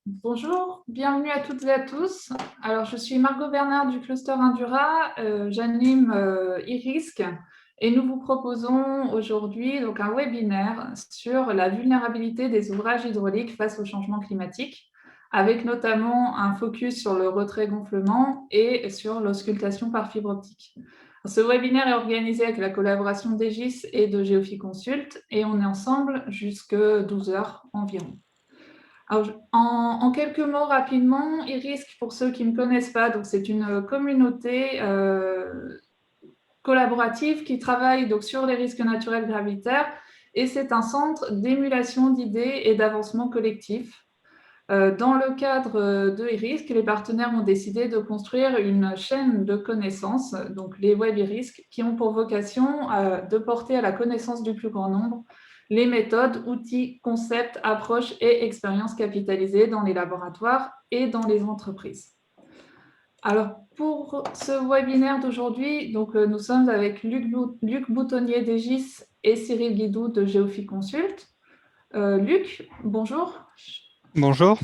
Bonjour, bienvenue à toutes et à tous. Alors, je suis Margot Bernard du cluster Indura, j'anime e-risque et nous vous proposons aujourd'hui donc un webinaire sur la vulnérabilité des ouvrages hydrauliques face au changement climatique, avec notamment un focus sur le retrait-gonflement et sur l'auscultation par fibre optique. Ce webinaire est organisé avec la collaboration d'Egis et de Geofi Consult et on est ensemble jusqu'à 12 heures environ. Alors, en quelques mots rapidement, e-risque, pour ceux qui ne connaissent pas, donc c'est une communauté collaborative qui travaille donc sur les risques naturels gravitaires et c'est un centre d'émulation d'idées et d'avancement collectif. Dans le cadre de e-risque, les partenaires ont décidé de construire une chaîne de connaissances, donc les web e-risque, qui ont pour vocation de porter à la connaissance du plus grand nombre les méthodes, outils, concepts, approches et expériences capitalisées dans les laboratoires et dans les entreprises. Alors, pour ce webinaire d'aujourd'hui, nous sommes avec Luc Boutonnier d'Egis et Cyril Guidou de Geofi Consult. Luc, bonjour. Bonjour.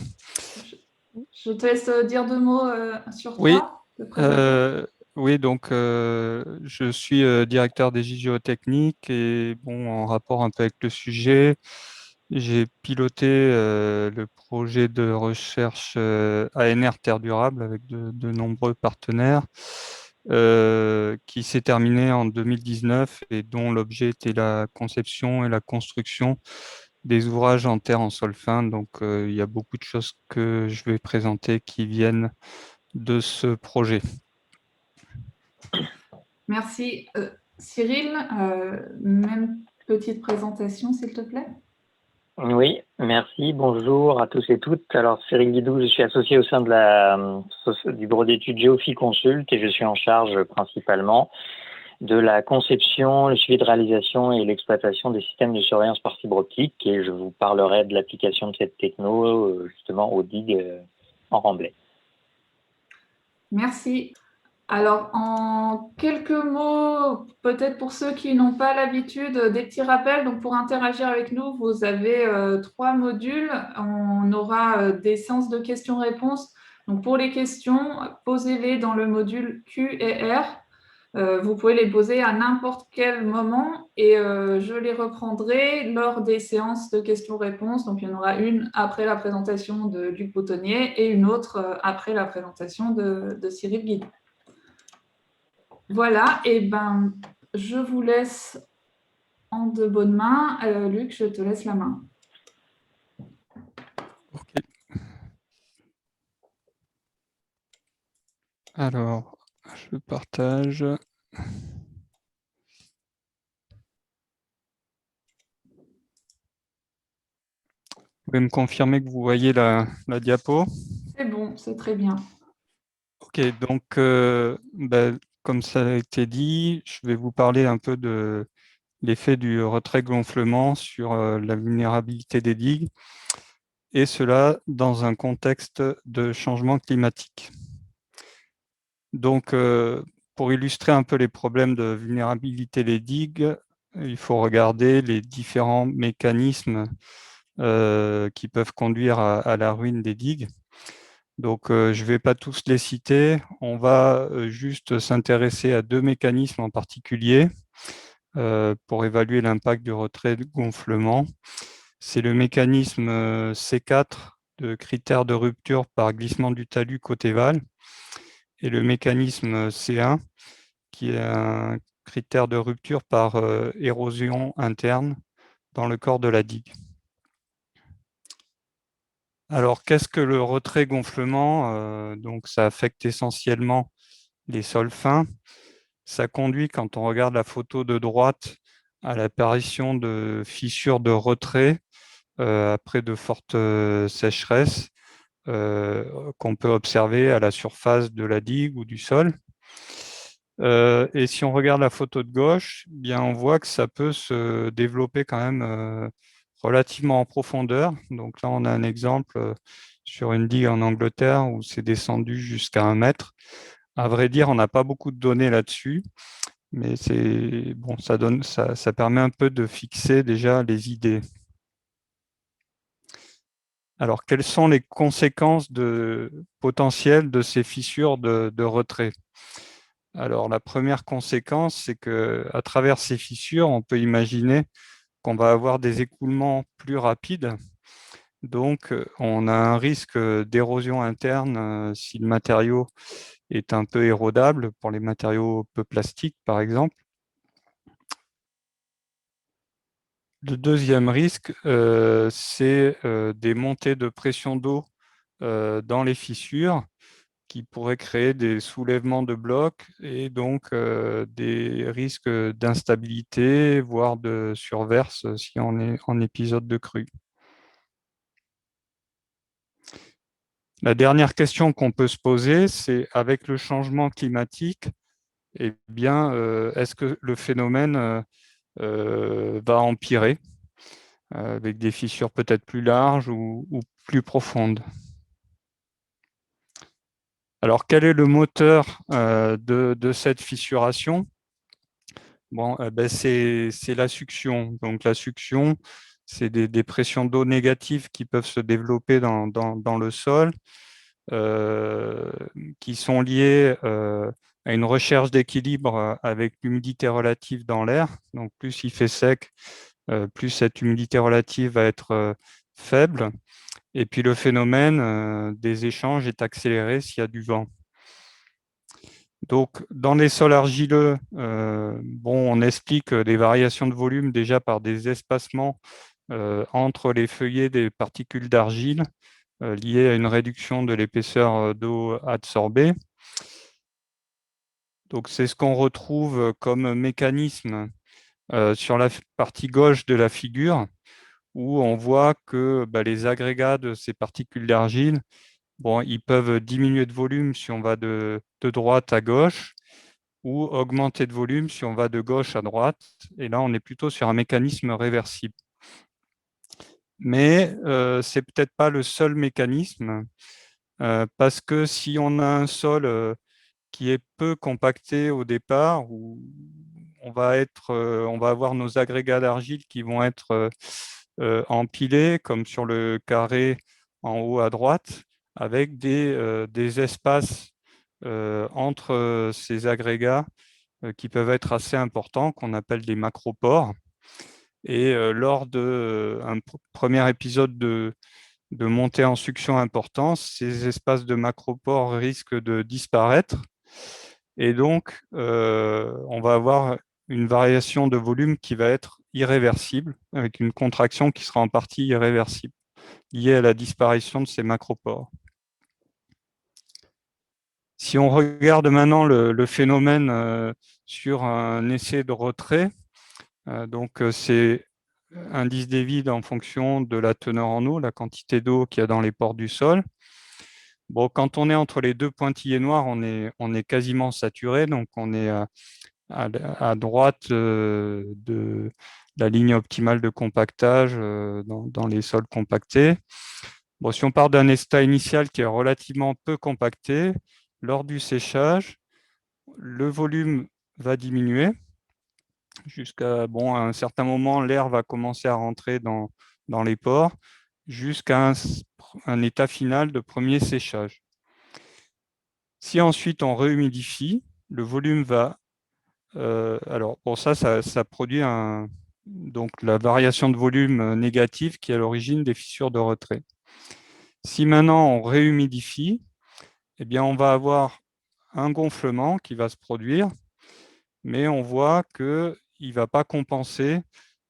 Je te laisse dire deux mots sur Oui, toi, te présenter. euh, oui, donc je suis directeur des géotechniques et bon, en rapport un peu avec le sujet, j'ai piloté le projet de recherche ANR Terre Durable avec de nombreux partenaires qui s'est terminé en 2019 et dont l'objet était la conception et la construction des ouvrages en terre en sol fin. Donc il y a beaucoup de choses que je vais présenter qui viennent de ce projet. Merci. Cyril, même petite présentation, s'il te plaît. Oui, merci. Bonjour à tous et toutes. Alors, Cyril Guidou, je suis associé au sein du bureau d'études Geofi Consult et je suis en charge principalement de la conception, le suivi de réalisation et l'exploitation des systèmes de surveillance par fibre optique et je vous parlerai de l'application de cette techno justement aux digues en remblai. Merci. Alors, en quelques mots, peut-être pour ceux qui n'ont pas l'habitude, des petits rappels. Donc, pour interagir avec nous, vous avez trois modules. On aura des séances de questions-réponses. Donc, pour les questions, posez-les dans le module Q et R. Vous pouvez les poser à n'importe quel moment et je les reprendrai lors des séances de questions-réponses. Donc, il y en aura une après la présentation de Luc Boutonnier et une autre après la présentation de Cyril Guidon. Voilà, et ben, je vous laisse en de bonnes mains. Luc, je te laisse la main. Ok. Alors, je partage. Vous pouvez me confirmer que vous voyez la diapo? C'est bon, c'est très bien. Ok, donc comme ça a été dit, je vais vous parler un peu de l'effet du retrait-gonflement sur la vulnérabilité des digues, et cela dans un contexte de changement climatique. Donc, pour illustrer un peu les problèmes de vulnérabilité des digues, il faut regarder les différents mécanismes qui peuvent conduire à la ruine des digues. Donc, je ne vais pas tous les citer. On va juste s'intéresser à deux mécanismes en particulier pour évaluer l'impact du retrait de gonflement. C'est le mécanisme C4 de critères de rupture par glissement du talus côté val et le mécanisme C1 qui est un critère de rupture par érosion interne dans le corps de la digue. Alors, qu'est-ce que le retrait-gonflement? Donc, ça affecte essentiellement les sols fins. Ça conduit, quand on regarde la photo de droite, à l'apparition de fissures de retrait après de fortes sécheresses qu'on peut observer à la surface de la digue ou du sol. Et si on regarde la photo de gauche, bien on voit que ça peut se développer quand même relativement en profondeur. Donc là, on a un exemple sur une digue en Angleterre où c'est descendu jusqu'à 1 mètre. À vrai dire, on n'a pas beaucoup de données là-dessus, mais c'est bon, ça permet un peu de fixer déjà les idées. Alors, quelles sont les conséquences potentielles de ces fissures de retrait? Alors, la première conséquence, c'est qu'à travers ces fissures, on peut imaginer qu'on va avoir des écoulements plus rapides. Donc, on a un risque d'érosion interne si le matériau est un peu érodable, pour les matériaux peu plastiques, par exemple. Le deuxième risque, c'est des montées de pression d'eau dans les fissures qui pourraient créer des soulèvements de blocs et donc des risques d'instabilité, voire de surverse si on est en épisode de crue. La dernière question qu'on peut se poser, c'est avec le changement climatique, eh bien, est-ce que le phénomène va empirer avec des fissures peut-être plus larges ou plus profondes? Alors, quel est le moteur de cette fissuration? Bon, ben, c'est la succion. Donc, la succion, c'est des pressions d'eau négatives qui peuvent se développer dans le sol, qui sont liées à une recherche d'équilibre avec l'humidité relative dans l'air. Donc, plus il fait sec, plus cette humidité relative va être faible. Et puis, le phénomène des échanges est accéléré s'il y a du vent. Donc, dans les sols argileux, on explique les variations de volume déjà par des espacements entre les feuillets des particules d'argile liées à une réduction de l'épaisseur d'eau adsorbée. Donc, c'est ce qu'on retrouve comme mécanisme sur la partie gauche de la figure, où on voit que les agrégats de ces particules d'argile, ils peuvent diminuer de volume si on va de droite à gauche, ou augmenter de volume si on va de gauche à droite. Et là, on est plutôt sur un mécanisme réversible. Mais ce n'est peut-être pas le seul mécanisme, parce que si on a un sol qui est peu compacté au départ, où on va avoir nos agrégats d'argile qui vont être empilés, comme sur le carré en haut à droite, avec des espaces entre ces agrégats qui peuvent être assez importants, qu'on appelle des macropores. Et lors d'un premier épisode de montée en succion importante, ces espaces de macropores risquent de disparaître. Et donc, on va avoir une variation de volume qui va être irréversible, avec une contraction qui sera en partie irréversible, liée à la disparition de ces macropores. Si on regarde maintenant le phénomène sur un essai de retrait, c'est indice des vides en fonction de la teneur en eau, la quantité d'eau qu'il y a dans les pores du sol. Bon, quand on est entre les deux pointillés noirs, on est quasiment saturé, donc on est à droite de la ligne optimale de compactage dans les sols compactés. Bon, si on part d'un état initial qui est relativement peu compacté, lors du séchage, le volume va diminuer jusqu'à un certain moment, l'air va commencer à rentrer dans les pores jusqu'à un état final de premier séchage. Si ensuite on réhumidifie, le volume va... ça produit donc la variation de volume négative qui est à l'origine des fissures de retrait. Si maintenant on réhumidifie, eh bien on va avoir un gonflement qui va se produire, mais on voit qu'il ne va pas compenser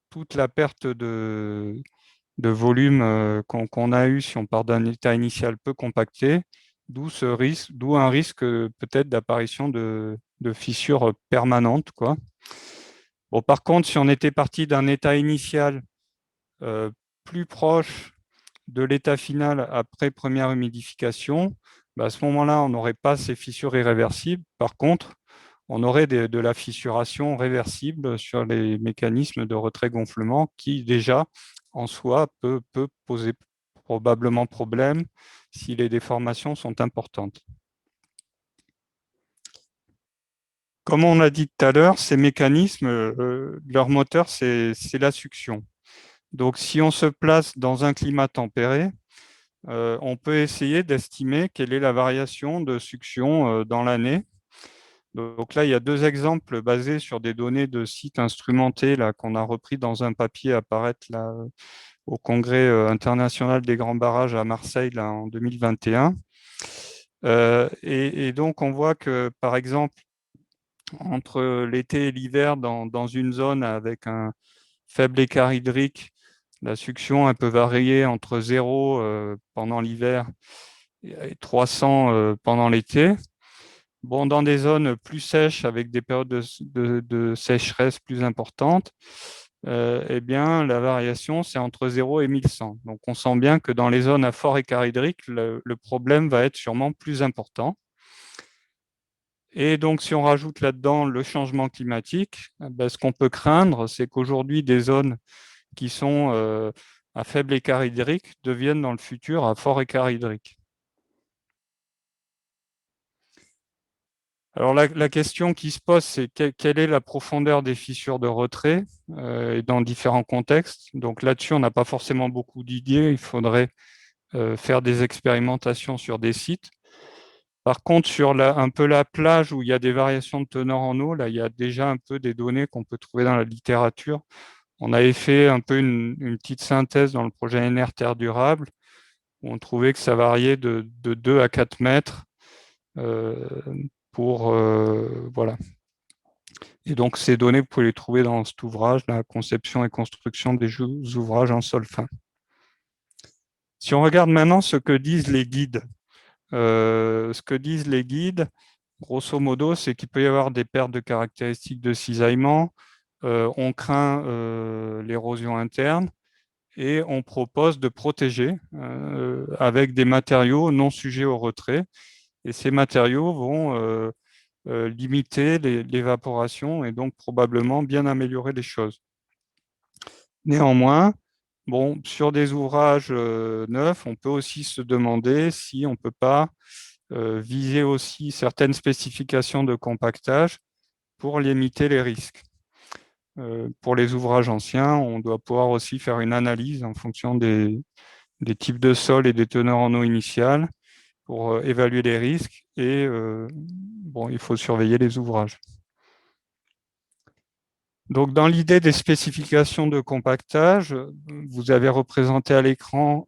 toute la perte de volume qu'on a eu si on part d'un état initial peu compacté, d'où un risque peut-être d'apparition de fissures permanentes, quoi. Bon, par contre, si on était parti d'un état initial plus proche de l'état final après première humidification, à ce moment-là, on n'aurait pas ces fissures irréversibles. Par contre, on aurait de la fissuration réversible sur les mécanismes de retrait-gonflement qui, déjà, en soi, peut poser probablement problème si les déformations sont importantes. Comme on a dit tout à l'heure, ces mécanismes, leur moteur, c'est la succion. Donc, si on se place dans un climat tempéré, on peut essayer d'estimer quelle est la variation de succion dans l'année. Donc là, il y a 2 exemples basés sur des données de sites instrumentés qu'on a repris dans un papier à paraître là, au Congrès international des grands barrages à Marseille là, en 2021. Et donc, on voit que, par exemple, entre l'été et l'hiver, dans une zone avec un faible écart hydrique, la succion elle peut varier entre 0 pendant l'hiver et 300 pendant l'été. Bon, dans des zones plus sèches, avec des périodes de sécheresse plus importantes, eh bien, la variation, c'est entre 0 et 1100. Donc, on sent bien que dans les zones à fort écart hydrique, le problème va être sûrement plus important. Et donc, si on rajoute là-dedans le changement climatique, ben, ce qu'on peut craindre, c'est qu'aujourd'hui, des zones qui sont à faible écart hydrique deviennent dans le futur à fort écart hydrique. Alors, la question qui se pose, c'est quelle est la profondeur des fissures de retrait et dans différents contextes. Donc là-dessus, on n'a pas forcément beaucoup d'idées. Il faudrait faire des expérimentations sur des sites. Par contre, sur un peu la plage où il y a des variations de teneur en eau, là, il y a déjà un peu des données qu'on peut trouver dans la littérature. On avait fait un peu une petite synthèse dans le projet NR Terre durable, où on trouvait que ça variait de 2 à 4 mètres voilà. Et donc, ces données, vous pouvez les trouver dans cet ouvrage, la conception et construction des ouvrages en sol fin. Si on regarde maintenant ce que disent les guides, grosso modo, c'est qu'il peut y avoir des pertes de caractéristiques de cisaillement, on craint l'érosion interne et on propose de protéger avec des matériaux non sujets au retrait. Et ces matériaux vont limiter l'évaporation et donc probablement bien améliorer les choses. Néanmoins, bon, sur des ouvrages neufs, on peut aussi se demander si on ne peut pas viser aussi certaines spécifications de compactage pour limiter les risques. Pour les ouvrages anciens, on doit pouvoir aussi faire une analyse en fonction des types de sol et des teneurs en eau initiales pour évaluer les risques et bon, il faut surveiller les ouvrages. Donc, dans l'idée des spécifications de compactage, vous avez représenté à l'écran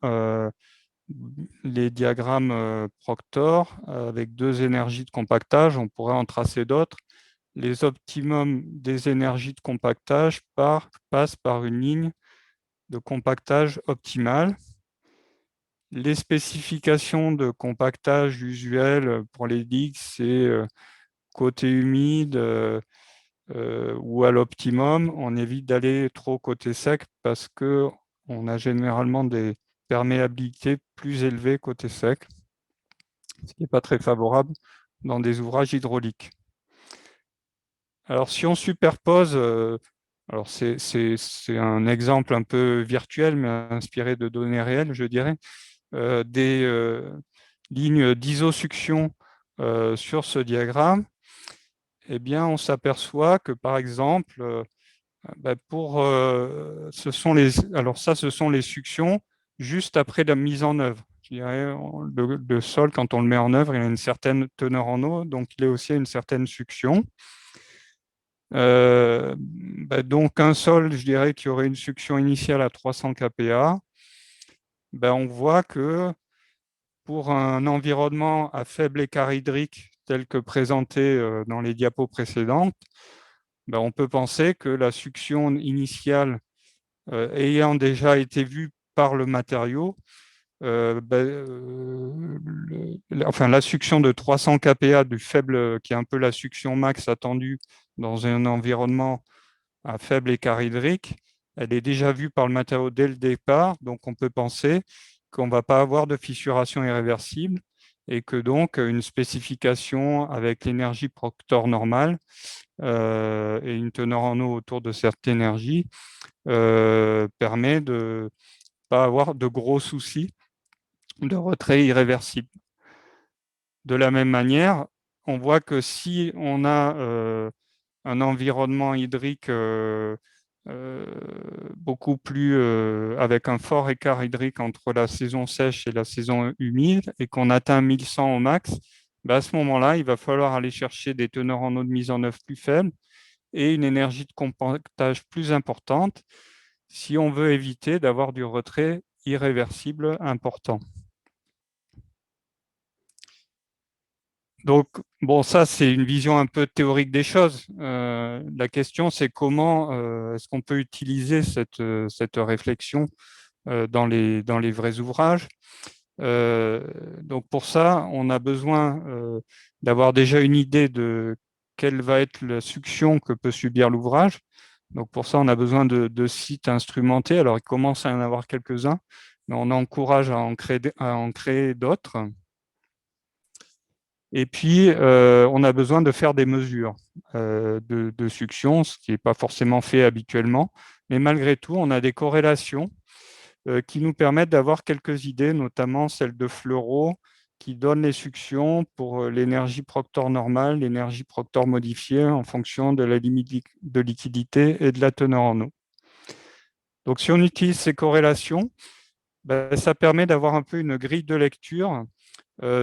les diagrammes Proctor avec 2 énergies de compactage. On pourrait en tracer d'autres. Les optimums des énergies de compactage passent par une ligne de compactage optimale. Les spécifications de compactage usuelles pour les digues, c'est côté humide ou à l'optimum. On évite d'aller trop côté sec parce qu'on a généralement des perméabilités plus élevées côté sec, ce qui n'est pas très favorable dans des ouvrages hydrauliques. Alors, si on superpose, alors c'est un exemple un peu virtuel, mais inspiré de données réelles, je dirais, des lignes d'isosuction sur ce diagramme, eh bien, on s'aperçoit que, par exemple, ce sont les suctions juste après la mise en œuvre. Je dirais, le sol, quand on le met en œuvre, il a une certaine teneur en eau, donc il est aussi à une certaine succion. Donc un sol, je dirais, qui aurait une succion initiale à 300 kPa, on voit que pour un environnement à faible écart hydrique tel que présenté dans les diapos précédentes, on peut penser que la succion initiale ayant déjà été vue par le matériau, la succion de 300 kPa du faible, qui est un peu la succion max attendue dans un environnement à faible écart hydrique, elle est déjà vue par le matériau dès le départ, donc on peut penser qu'on ne va pas avoir de fissuration irréversible et que donc une spécification avec l'énergie Proctor normale et une teneur en eau autour de cette énergie permet de ne pas avoir de gros soucis de retrait irréversible. De la même manière, on voit que si on a un environnement hydrique beaucoup plus avec un fort écart hydrique entre la saison sèche et la saison humide et qu'on atteint 1100 au max, à ce moment-là, il va falloir aller chercher des teneurs en eau de mise en œuvre plus faibles et une énergie de compactage plus importante si on veut éviter d'avoir du retrait irréversible important. Donc, bon, ça, c'est une vision un peu théorique des choses. La question, c'est comment est-ce qu'on peut utiliser cette réflexion dans les vrais ouvrages. Donc, pour ça, on a besoin d'avoir déjà une idée de quelle va être la succion que peut subir l'ouvrage. Donc, pour ça, on a besoin de sites instrumentés. Alors, il commence à y en avoir quelques-uns, mais on encourage à en créer d'autres. Et puis, on a besoin de faire des mesures de succion, ce qui n'est pas forcément fait habituellement. Mais malgré tout, on a des corrélations qui nous permettent d'avoir quelques idées, notamment celle de Fleurot, qui donne les suctions pour l'énergie Proctor normale, l'énergie Proctor modifiée en fonction de la limite de liquidité et de la teneur en eau. Donc, si on utilise ces corrélations, ça permet d'avoir un peu une grille de lecture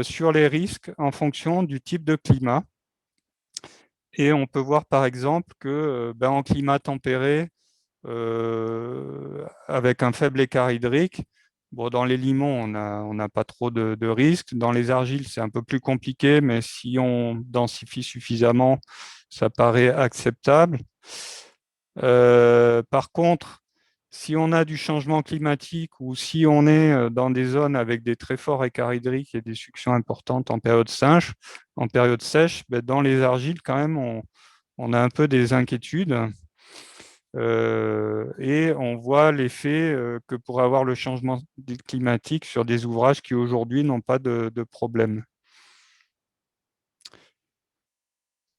sur les risques en fonction du type de climat. Et on peut voir par exemple que en climat tempéré, avec un faible écart hydrique, bon, dans les limons, on n'a pas trop de risques. Dans les argiles, c'est un peu plus compliqué, mais si on densifie suffisamment, ça paraît acceptable. Par contre, si on a du changement climatique ou si on est dans des zones avec des très forts écarts hydriques et des suctions importantes en période sèche, dans les argiles, quand même, on a un peu des inquiétudes. Et on voit l'effet que pourrait avoir le changement climatique sur des ouvrages qui aujourd'hui n'ont pas de problème.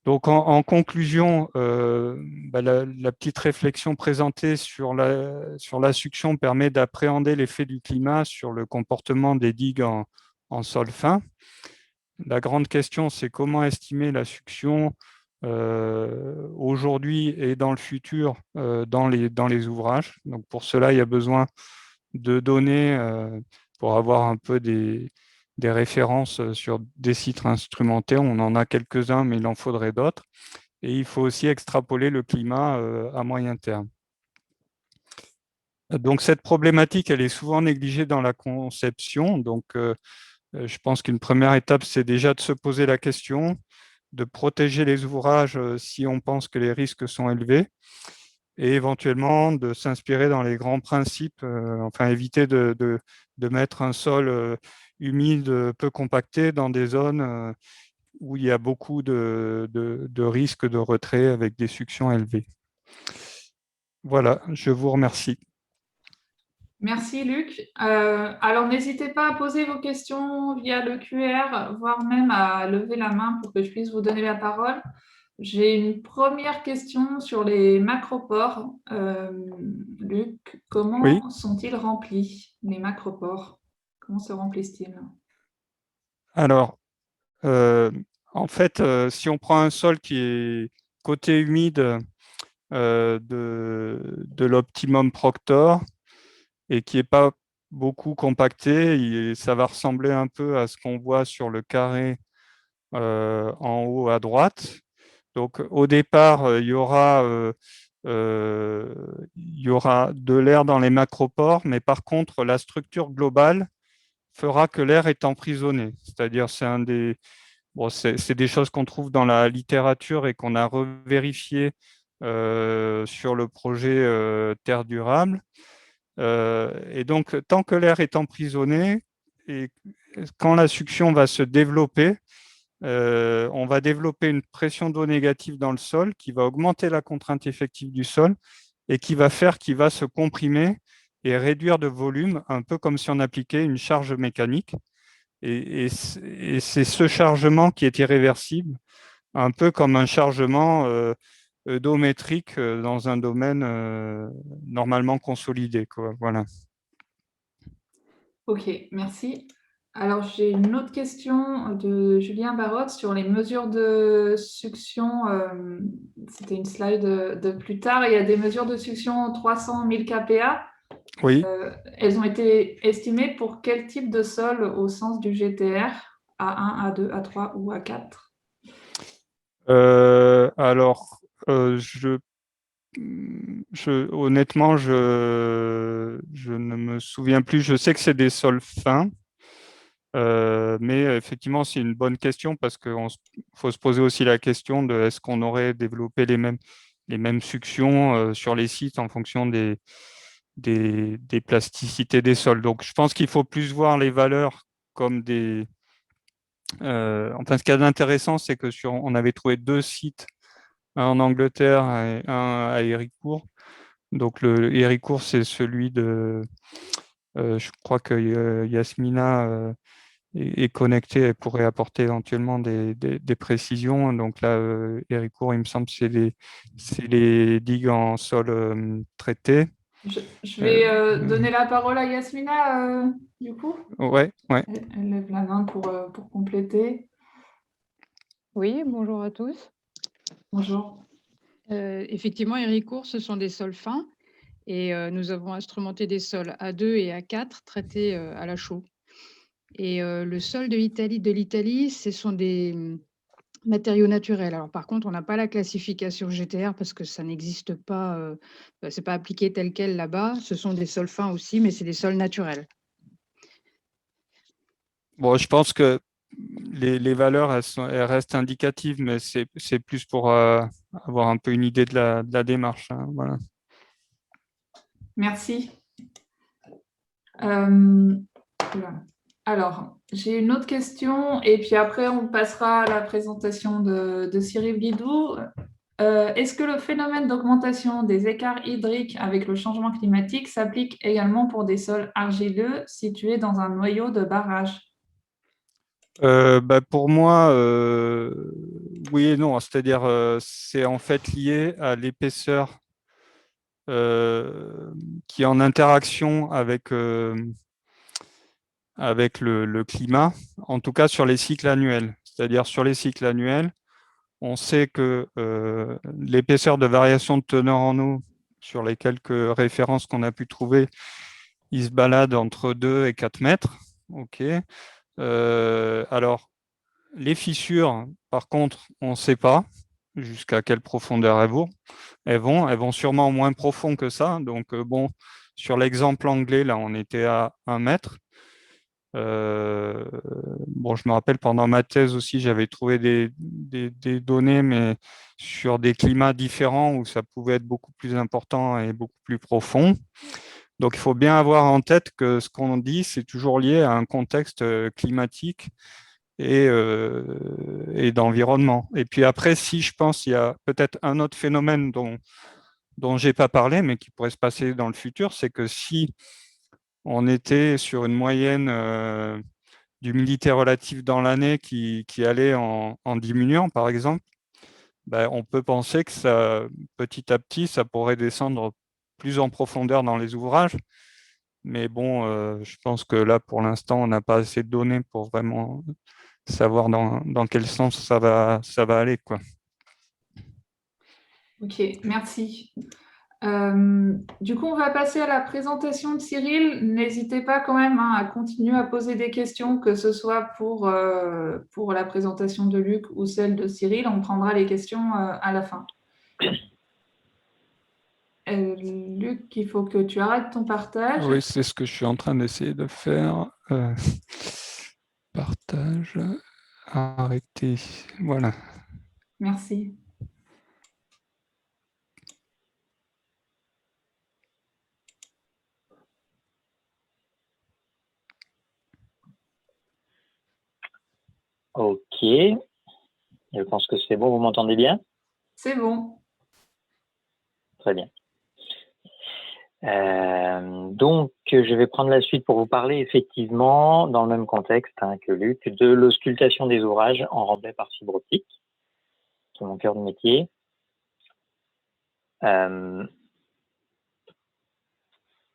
Donc, en conclusion, la petite réflexion présentée sur la succion permet d'appréhender l'effet du climat sur le comportement des digues en sol fin. La grande question, c'est comment estimer la succion aujourd'hui et dans le futur dans les ouvrages. Donc, pour cela, il y a besoin de données pour avoir un peu des références sur des sites instrumentés. On en a quelques-uns, mais il en faudrait d'autres. Et il faut aussi extrapoler le climat à moyen terme. Donc, cette problématique, elle est souvent négligée dans la conception. Donc, je pense qu'une première étape, c'est déjà de se poser la question, de protéger les ouvrages si on pense que les risques sont élevés, et éventuellement de s'inspirer dans les grands principes, enfin éviter de mettre un sol humide, peu compacté dans des zones où il y a beaucoup de risques de retrait avec des suctions élevées. Voilà, je vous remercie. Merci Luc. Alors n'hésitez pas à poser vos questions via le QR, voire même à lever la main pour que je puisse vous donner la parole. J'ai une première question sur les macropores. Luc, comment sont-ils remplis, les macropores? Comment se remplissent-ils? Alors, en fait, si on prend un sol qui est côté humide de l'optimum Proctor et qui n'est pas beaucoup compacté, ça va ressembler un peu à ce qu'on voit sur le carré en haut à droite. Donc, au départ, il y aura de l'air dans les macropores, mais par contre, la structure globale fera que l'air est emprisonné. C'est-à-dire, c'est des choses qu'on trouve dans la littérature et qu'on a revérifié sur le projet Terre durable. Et donc, tant que l'air est emprisonné, et quand la succion va se développer, on va développer une pression d'eau négative dans le sol qui va augmenter la contrainte effective du sol et qui va faire qu'il va se comprimer et réduire de volume, un peu comme si on appliquait une charge mécanique. Et c'est ce chargement qui est irréversible, un peu comme un chargement eudométrique dans un domaine normalement consolidé, quoi. Voilà. Ok, merci. Alors, j'ai une autre question de Julien Barotte sur les mesures de succion. C'était une slide de plus tard. Il y a des mesures de succion 300 1000 kPa. Oui. Elles ont été estimées pour quel type de sol au sens du GTR? A1, A2, A3 ou A4? Alors, honnêtement, je ne me souviens plus. Je sais que c'est des sols fins, mais effectivement, c'est une bonne question parce qu'il faut se poser aussi la question de est-ce qu'on aurait développé les mêmes suctions sur les sites en fonction des plasticités des sols. Donc, je pense qu'il faut plus voir les valeurs comme des... enfin, ce qui est intéressant, c'est que on avait trouvé 2 sites, un en Angleterre et un à Héricourt. Donc, le Héricourt, c'est celui de... je crois que Yasmina est connectée, elle pourrait apporter éventuellement des précisions. Donc là, Héricourt, il me semble, c'est les digues en sol traité. Je vais donner la parole à Yasmina, du coup. Ouais, ouais. Elle lève la main pour compléter. Oui, bonjour à tous. Bonjour. Effectivement, Héricourt, ce sont des sols fins et nous avons instrumenté des sols A2 et A4 traités à la chaux. Et le sol de l'Italie, ce sont des matériaux naturels. Alors par contre, on n'a pas la classification GTR parce que ça n'existe pas, c'est pas appliqué tel quel là-bas. Ce sont des sols fins aussi, mais c'est des sols naturels. Bon, je pense que les valeurs, elles restent indicatives, mais c'est plus pour avoir un peu une idée de la démarche, hein, voilà. Merci. Voilà. Alors, j'ai une autre question et puis après, on passera à la présentation de Cyril Guidou. Est-ce que le phénomène d'augmentation des écarts hydriques avec le changement climatique s'applique également pour des sols argileux situés dans un noyau de barrage? Pour moi, oui et non. C'est-à-dire, c'est en fait lié à l'épaisseur qui est en interaction avec le climat, en tout cas sur les cycles annuels. C'est-à-dire, sur les cycles annuels, on sait que l'épaisseur de variation de teneur en eau sur les quelques références qu'on a pu trouver, il se balade entre 2 et 4 mètres. OK. Alors, les fissures, par contre, on ne sait pas jusqu'à quelle profondeur elles vont sûrement moins profond que ça. Donc, bon, sur l'exemple anglais, là, on était à 1 mètre. Bon, je me rappelle, pendant ma thèse aussi, j'avais trouvé des données, mais sur des climats différents où ça pouvait être beaucoup plus important et beaucoup plus profond. Donc, il faut bien avoir en tête que ce qu'on dit, c'est toujours lié à un contexte climatique et d'environnement. Et puis après, si je pense, il y a peut-être un autre phénomène dont je n'ai pas parlé, mais qui pourrait se passer dans le futur, c'est que si on était sur une moyenne d'humidité relative dans l'année qui allait en diminuant, par exemple, ben, on peut penser que ça, petit à petit, ça pourrait descendre plus en profondeur dans les ouvrages. Mais bon, je pense que là, pour l'instant, on n'a pas assez de données pour vraiment savoir dans quel sens ça va aller, quoi. Ok, merci. Du coup, on va passer à la présentation de Cyril. N'hésitez pas quand même à continuer à poser des questions, que ce soit pour la présentation de Luc ou celle de Cyril. On prendra les questions à la fin. Luc, il faut que tu arrêtes ton partage. Oui, c'est ce que je suis en train d'essayer de faire. Partage, arrêter. Voilà. Merci. Ok, je pense que c'est bon, vous m'entendez bien? C'est bon. Très bien. Donc, je vais prendre la suite pour vous parler effectivement, dans le même contexte que Luc, de l'auscultation des ouvrages en remblai par fibre optique, qui est mon cœur de métier.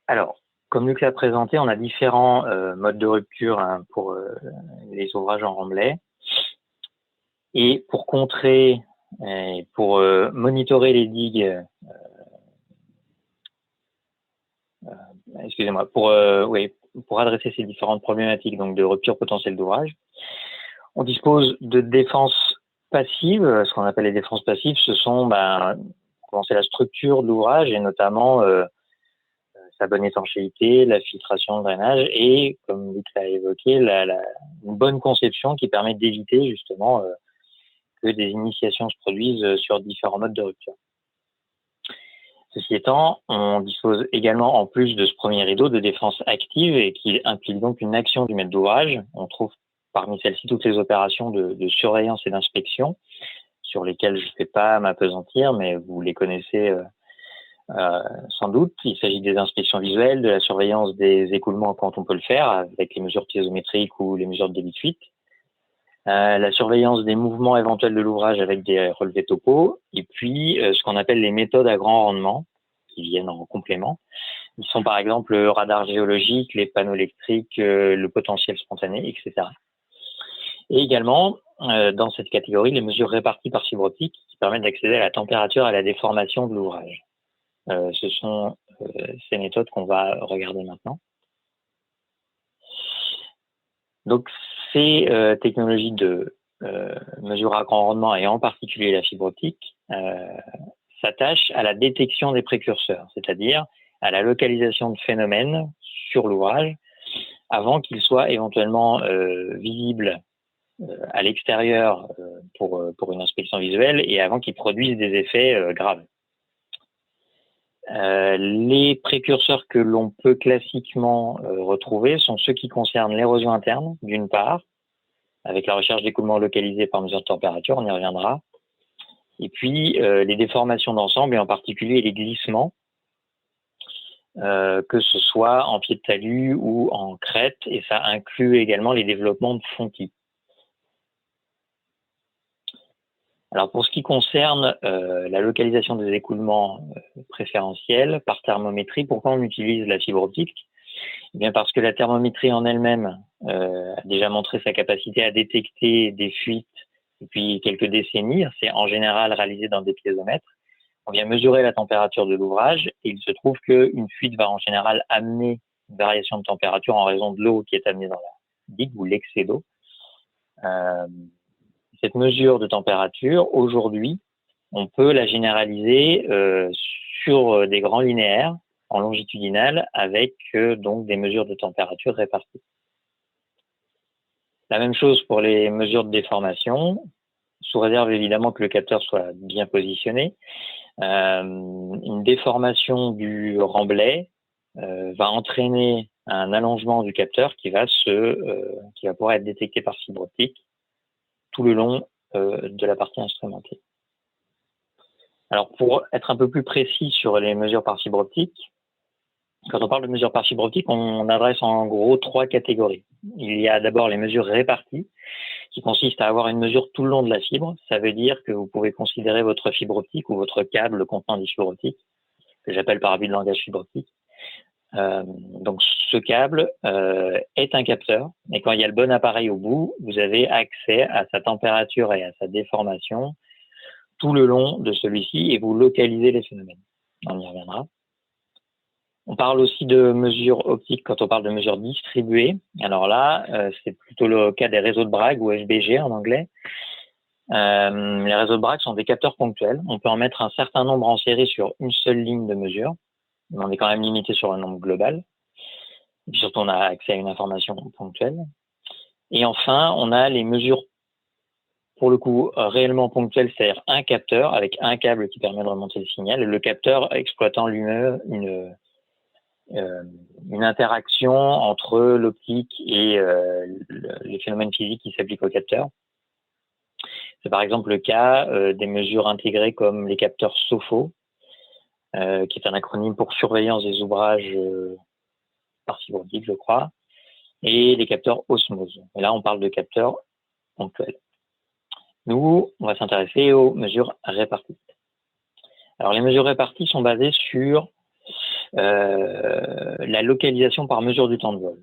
Alors, comme Luc l'a présenté, on a différents modes de rupture hein, pour les ouvrages en remblai. Et pour contrer, et pour monitorer les digues, excusez-moi, pour adresser ces différentes problématiques donc de rupture potentielle d'ouvrage, on dispose de défenses passives. Ce qu'on appelle les défenses passives, ce sont c'est la structure de l'ouvrage et notamment sa bonne étanchéité, la filtration, le drainage et, comme Luc l'a évoqué, une bonne conception qui permet d'éviter justement que des initiations se produisent sur différents modes de rupture. Ceci étant, on dispose également, en plus de ce premier rideau, de défense active et qui implique donc une action du maître d'ouvrage. On trouve parmi celles-ci toutes les opérations de surveillance et d'inspection sur lesquelles je ne vais pas m'appesantir, mais vous les connaissez sans doute. Il s'agit des inspections visuelles, de la surveillance des écoulements quand on peut le faire avec les mesures piézométriques ou les mesures de débit de fuite, la surveillance des mouvements éventuels de l'ouvrage avec des relevés topo, et puis ce qu'on appelle les méthodes à grand rendement qui viennent en complément. Ils sont par exemple le radar géologique, les panneaux électriques, le potentiel spontané, etc. Et également, dans cette catégorie, les mesures réparties par fibre optique qui permettent d'accéder à la température et à la déformation de l'ouvrage. Ce sont ces méthodes qu'on va regarder maintenant. Donc, ces technologies de mesure à grand rendement et en particulier la fibre optique s'attachent à la détection des précurseurs, c'est-à-dire à la localisation de phénomènes sur l'ouvrage avant qu'ils soient éventuellement visibles à l'extérieur pour une inspection visuelle et avant qu'ils produisent des effets graves. Les précurseurs que l'on peut classiquement retrouver sont ceux qui concernent l'érosion interne, d'une part, avec la recherche d'écoulement localisé par mesure de température, on y reviendra, et puis les déformations d'ensemble et en particulier les glissements, que ce soit en pied de talus ou en crête, et ça inclut également les développements de fontis. Alors pour ce qui concerne la localisation des écoulements préférentiels par thermométrie, pourquoi on utilise la fibre optique? Eh bien parce que la thermométrie en elle-même a déjà montré sa capacité à détecter des fuites depuis quelques décennies. C'est en général réalisé dans des piézomètres. On vient mesurer la température de l'ouvrage et il se trouve qu'une fuite va en général amener une variation de température en raison de l'eau qui est amenée dans la digue ou l'excès d'eau. Cette mesure de température, aujourd'hui, on peut la généraliser sur des grands linéaires en longitudinal avec donc des mesures de température réparties. La même chose pour les mesures de déformation, sous réserve évidemment que le capteur soit bien positionné. Une déformation du remblai va entraîner un allongement du capteur qui va pouvoir être détecté par fibre optique tout le long de la partie instrumentée. Alors, pour être un peu plus précis sur les mesures par fibre optique, quand on parle de mesures par fibre optique, on adresse en gros 3 catégories. Il y a d'abord les mesures réparties, qui consistent à avoir une mesure tout le long de la fibre. Ça veut dire que vous pouvez considérer votre fibre optique ou votre câble contenant des fibres optiques, que j'appelle par abus de langage fibre optique. Donc ce câble est un capteur, et quand il y a le bon appareil au bout, vous avez accès à sa température et à sa déformation tout le long de celui-ci et vous localisez les phénomènes. On y reviendra. On parle aussi de mesures optiques quand on parle de mesures distribuées. Alors là, c'est plutôt le cas des réseaux de Bragg ou FBG en anglais. Les réseaux de Bragg sont des capteurs ponctuels. On peut en mettre un certain nombre en série sur une seule ligne de mesure, mais on est quand même limité sur un nombre global. Et puis surtout, on a accès à une information ponctuelle. Et enfin, on a les mesures, pour le coup, réellement ponctuelles, c'est-à-dire un capteur avec un câble qui permet de remonter le signal, et le capteur exploitant lui-même une interaction entre l'optique et les phénomènes physiques qui s'appliquent au capteur. C'est par exemple le cas des mesures intégrées comme les capteurs SOFO, qui est un acronyme pour surveillance des ouvrages par fibre optique, je crois, et les capteurs Osmose. Et là, on parle de capteurs ponctuels. Nous, on va s'intéresser aux mesures réparties. Alors, les mesures réparties sont basées sur la localisation par mesure du temps de vol.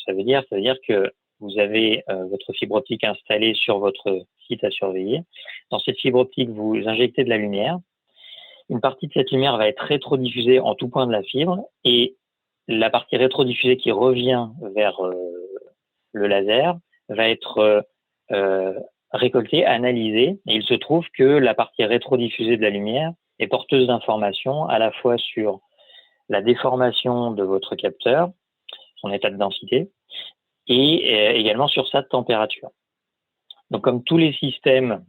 Ça veut dire que vous avez votre fibre optique installée sur votre site à surveiller. Dans cette fibre optique, vous injectez de la lumière. Une partie de cette lumière va être rétrodiffusée en tout point de la fibre et la partie rétrodiffusée qui revient vers le laser va être récoltée, analysée. Et il se trouve que la partie rétrodiffusée de la lumière est porteuse d'informations à la fois sur la déformation de votre capteur, son état de densité, et également sur sa température. Donc, comme tous les systèmes,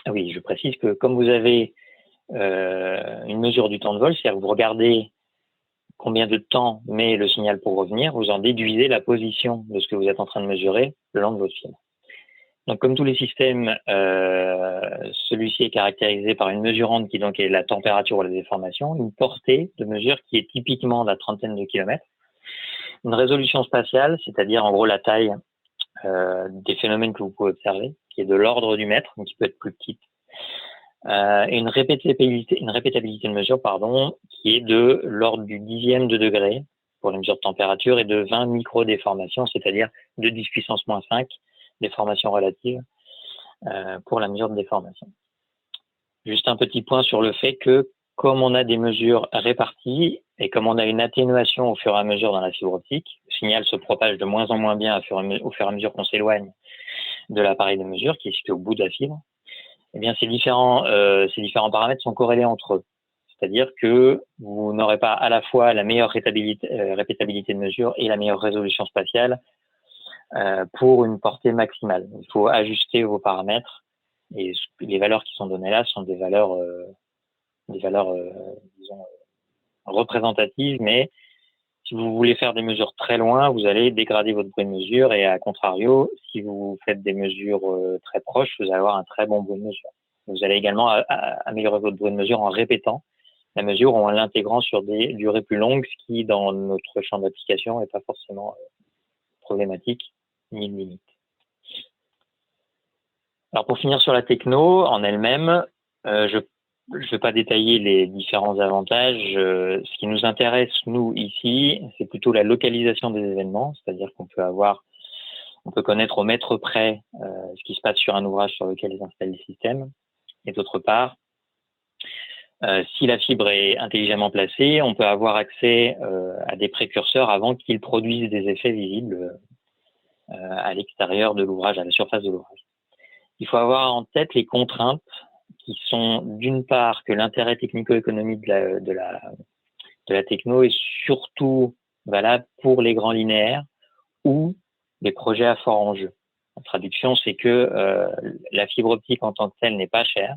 oui, je précise que comme vous avez une mesure du temps de vol, c'est-à-dire que vous regardez combien de temps met le signal pour revenir, vous en déduisez la position de ce que vous êtes en train de mesurer le long de votre fil. Donc, comme tous les systèmes, celui-ci est caractérisé par une mesurante qui donc est la température ou la déformation, une portée de mesure qui est typiquement de la trentaine de kilomètres, une résolution spatiale, c'est-à-dire en gros la taille des phénomènes que vous pouvez observer, qui est de l'ordre du mètre, donc qui peut être plus petite, et une répétabilité de mesure, qui est de l'ordre du dixième de degré pour les mesures de température et de 20 microdéformations, c'est-à-dire de 10 puissance moins 5 déformations relatives pour la mesure de déformation. Juste un petit point sur le fait que comme on a des mesures réparties et comme on a une atténuation au fur et à mesure dans la fibre optique, le signal se propage de moins en moins bien au fur et à mesure qu'on s'éloigne de l'appareil de mesure qui est situé au bout de la fibre. Eh bien, ces différents paramètres sont corrélés entre eux. C'est-à-dire que vous n'aurez pas à la fois la meilleure répétabilité de mesure et la meilleure résolution spatiale pour une portée maximale. Il faut ajuster vos paramètres et les valeurs qui sont données là sont des valeurs disons, représentatives, mais si vous voulez faire des mesures très loin, vous allez dégrader votre bruit de mesure et à contrario, si vous faites des mesures très proches, vous allez avoir un très bon bruit de mesure. Vous allez également améliorer votre bruit de mesure en répétant la mesure ou en l'intégrant sur des durées plus longues, ce qui, dans notre champ d'application, n'est pas forcément problématique ni une limite. Alors, pour finir sur la techno en elle-même, je ne vais pas détailler les différents avantages. Ce qui nous intéresse, nous, ici, c'est plutôt la localisation des événements, c'est-à-dire qu'on peut connaître au mètre près ce qui se passe sur un ouvrage sur lequel est installé le système. Et d'autre part, si la fibre est intelligemment placée, on peut avoir accès à des précurseurs avant qu'ils produisent des effets visibles à l'extérieur de l'ouvrage, à la surface de l'ouvrage. Il faut avoir en tête les contraintes qui sont d'une part que l'intérêt technico-économique de la techno est surtout valable pour les grands linéaires ou les projets à fort enjeu. La traduction, c'est que la fibre optique en tant que telle n'est pas chère,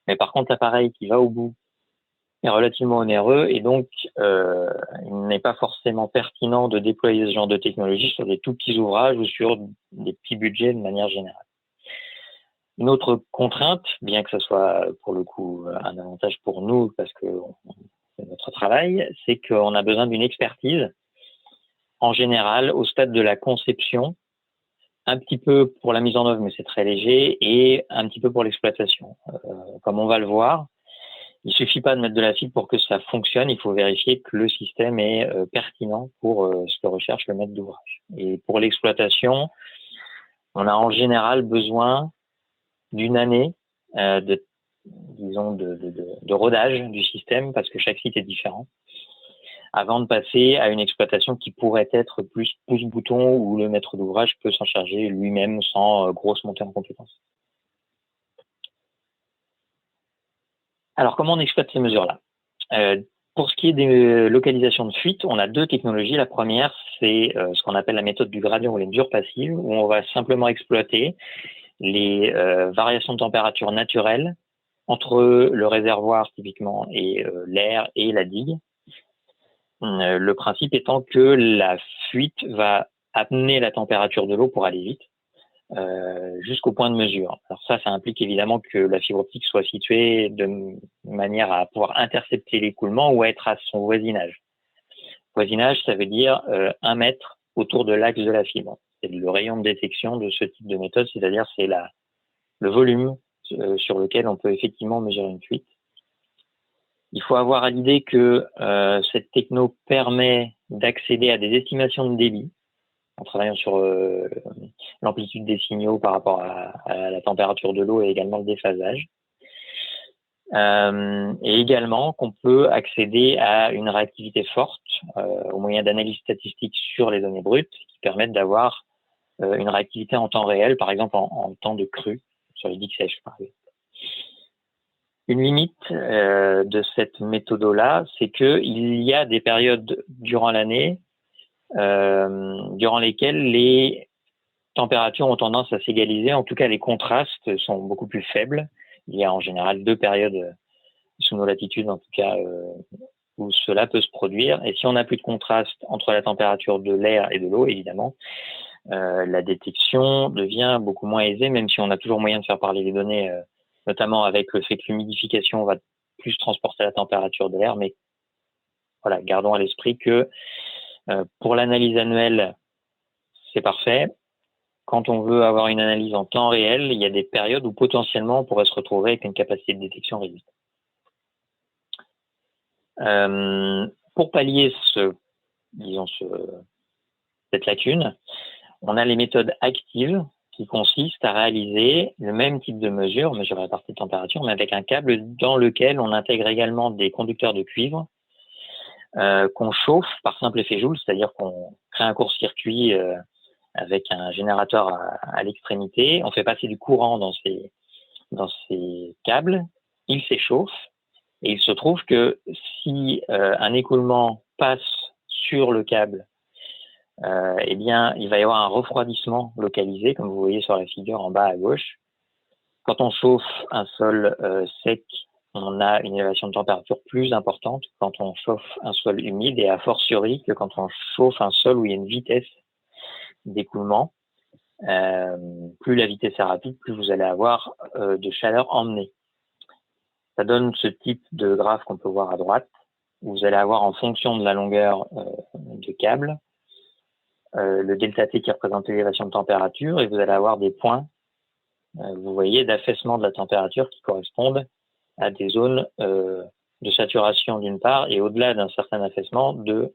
mais par contre l'appareil qui va au bout est relativement onéreux et donc il n'est pas forcément pertinent de déployer ce genre de technologie sur des tout petits ouvrages ou sur des petits budgets de manière générale. Une autre contrainte, bien que ce soit pour le coup un avantage pour nous parce que c'est notre travail, c'est qu'on a besoin d'une expertise en général au stade de la conception, un petit peu pour la mise en œuvre, mais c'est très léger, et un petit peu pour l'exploitation. Comme on va le voir, il suffit pas de mettre de la fibre pour que ça fonctionne, il faut vérifier que le système est pertinent pour ce que recherche le maître d'ouvrage. Et pour l'exploitation, on a en général besoin d'une année de rodage du système, parce que chaque site est différent, avant de passer à une exploitation qui pourrait être plus pouce-bouton, où le maître d'ouvrage peut s'en charger lui-même sans grosse montée en compétences. Alors, comment on exploite ces mesures-là ? Pour ce qui est des localisations de fuite, on a deux technologies. La première, c'est ce qu'on appelle la méthode du gradient ou les mesures passives, où on va simplement exploiter les variations de température naturelles entre le réservoir typiquement et l'air et la digue. Le principe étant que la fuite va amener la température de l'eau pour aller vite jusqu'au point de mesure. Alors ça implique évidemment que la fibre optique soit située de manière à pouvoir intercepter l'écoulement ou à être à son voisinage. Voisinage, ça veut dire 1 mètre autour de l'axe de la fibre. C'est le rayon de détection de ce type de méthode, c'est-à-dire c'est le volume sur lequel on peut effectivement mesurer une fuite. Il faut avoir à l'idée que cette techno permet d'accéder à des estimations de débit en travaillant sur l'amplitude des signaux par rapport à la température de l'eau et également le déphasage. Et également qu'on peut accéder à une réactivité forte au moyen d'analyses statistiques sur les données brutes qui permettent d'avoir une réactivité en temps réel, par exemple en temps de crue, sur les digues sèches par exemple. Une limite de cette méthode-là, c'est qu'il y a des périodes durant l'année durant lesquelles les températures ont tendance à s'égaliser. En tout cas, les contrastes sont beaucoup plus faibles. Il y a en général 2 périodes sous nos latitudes, en tout cas, où cela peut se produire. Et si on n'a plus de contraste entre la température de l'air et de l'eau, évidemment, la détection devient beaucoup moins aisée, même si on a toujours moyen de faire parler les données, notamment avec le fait que l'humidification va plus transporter la température de l'air. Mais voilà, gardons à l'esprit que pour l'analyse annuelle, c'est parfait. Quand on veut avoir une analyse en temps réel, il y a des périodes où potentiellement on pourrait se retrouver avec une capacité de détection réduite. Pour pallier cette lacune, on a les méthodes actives qui consistent à réaliser le même type de mesure, mesurer la partie de température, mais avec un câble dans lequel on intègre également des conducteurs de cuivre qu'on chauffe par simple effet Joule, c'est-à-dire qu'on crée un court-circuit avec un générateur à l'extrémité. On fait passer du courant dans ces câbles, ils s'échauffent, et il se trouve que si un écoulement passe sur le câble, eh bien, il va y avoir un refroidissement localisé, comme vous voyez sur la figure en bas à gauche. Quand on chauffe un sol sec, on a une élévation de température plus importante quand on chauffe un sol humide, et a fortiori que quand on chauffe un sol où il y a une vitesse d'écoulement, plus la vitesse est rapide, plus vous allez avoir de chaleur emmenée. Ça donne ce type de graphe qu'on peut voir à droite, où vous allez avoir en fonction de la longueur de câble, le delta T qui représente l'élévation de température, et vous allez avoir des points, vous voyez, d'affaissement de la température qui correspondent à des zones de saturation d'une part, et au-delà d'un certain affaissement d'eau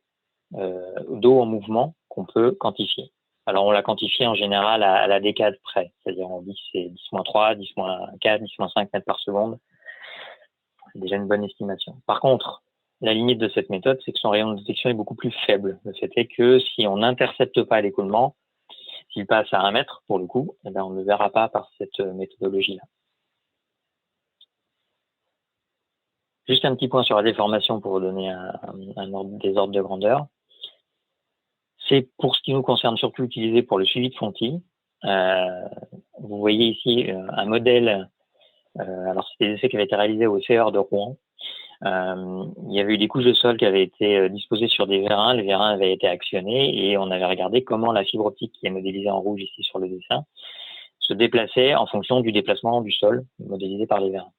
en mouvement qu'on peut quantifier. Alors on l'a quantifié en général à la décade près, c'est-à-dire on dit que c'est 10-3, 10-4, 10-5 mètres par seconde. C'est déjà une bonne estimation. Par contre, la limite de cette méthode, c'est que son rayon de détection est beaucoup plus faible. Le fait est que si on n'intercepte pas l'écoulement, s'il passe à 1 mètre, pour le coup, eh bien, on ne le verra pas par cette méthodologie-là. Juste un petit point sur la déformation pour vous donner des ordres de grandeur. C'est pour ce qui nous concerne surtout utilisé pour le suivi de fontis. Vous voyez ici un modèle, alors c'était des essais qui avaient été réalisés au CER de Rouen. Il y avait eu des couches de sol qui avaient été disposées sur des vérins. Les vérins avaient été actionnés et on avait regardé comment la fibre optique, qui est modélisée en rouge ici sur le dessin, se déplaçait en fonction du déplacement du sol modélisé par les vérins.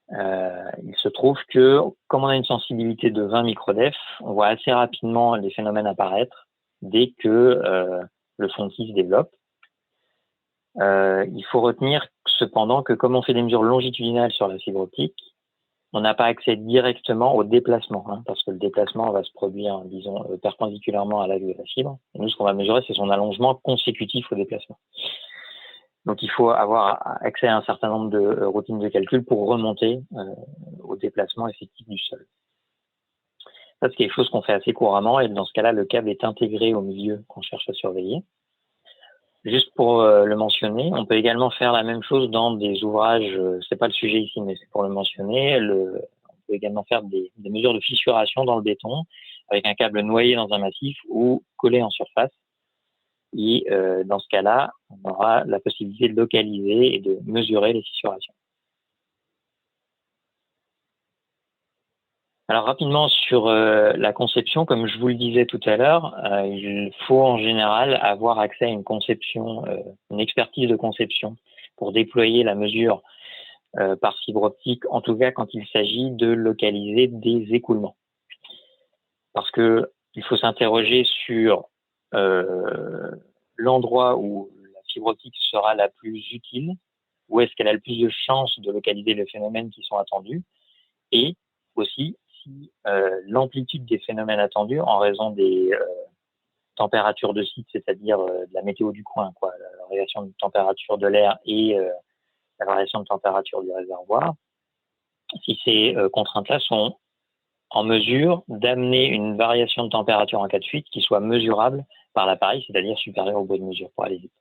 Il se trouve que, comme on a une sensibilité de 20 microdef, on voit assez rapidement les phénomènes apparaître dès que le fontis se développe. Il faut retenir cependant que comme on fait des mesures longitudinales sur la fibre optique, on n'a pas accès directement au déplacement, parce que le déplacement va se produire, disons, perpendiculairement à l'axe de la fibre. Et nous, ce qu'on va mesurer, c'est son allongement consécutif au déplacement. Donc, il faut avoir accès à un certain nombre de routines de calcul pour remonter au déplacement effectif du sol. Ça, c'est quelque chose qu'on fait assez couramment, et dans ce cas-là, le câble est intégré au milieu qu'on cherche à surveiller. Juste pour le mentionner, on peut également faire la même chose dans des ouvrages, c'est pas le sujet ici, mais c'est pour le mentionner, on peut également faire des mesures de fissuration dans le béton, avec un câble noyé dans un massif ou collé en surface. Et dans ce cas-là, on aura la possibilité de localiser et de mesurer les fissurations. Alors rapidement sur la conception, comme je vous le disais tout à l'heure, il faut en général avoir accès à une conception, une expertise de conception pour déployer la mesure par fibre optique, en tout cas quand il s'agit de localiser des écoulements. Parce que il faut s'interroger sur l'endroit où la fibre optique sera la plus utile, où est-ce qu'elle a le plus de chances de localiser les phénomènes qui sont attendus, et aussi si l'amplitude des phénomènes attendus en raison des températures de site, c'est-à-dire de la météo du coin, quoi, la variation de température de l'air et la variation de température du réservoir, si ces contraintes-là sont en mesure d'amener une variation de température en cas de fuite qui soit mesurable par l'appareil, c'est-à-dire supérieure au bout de mesure, pour aller vite.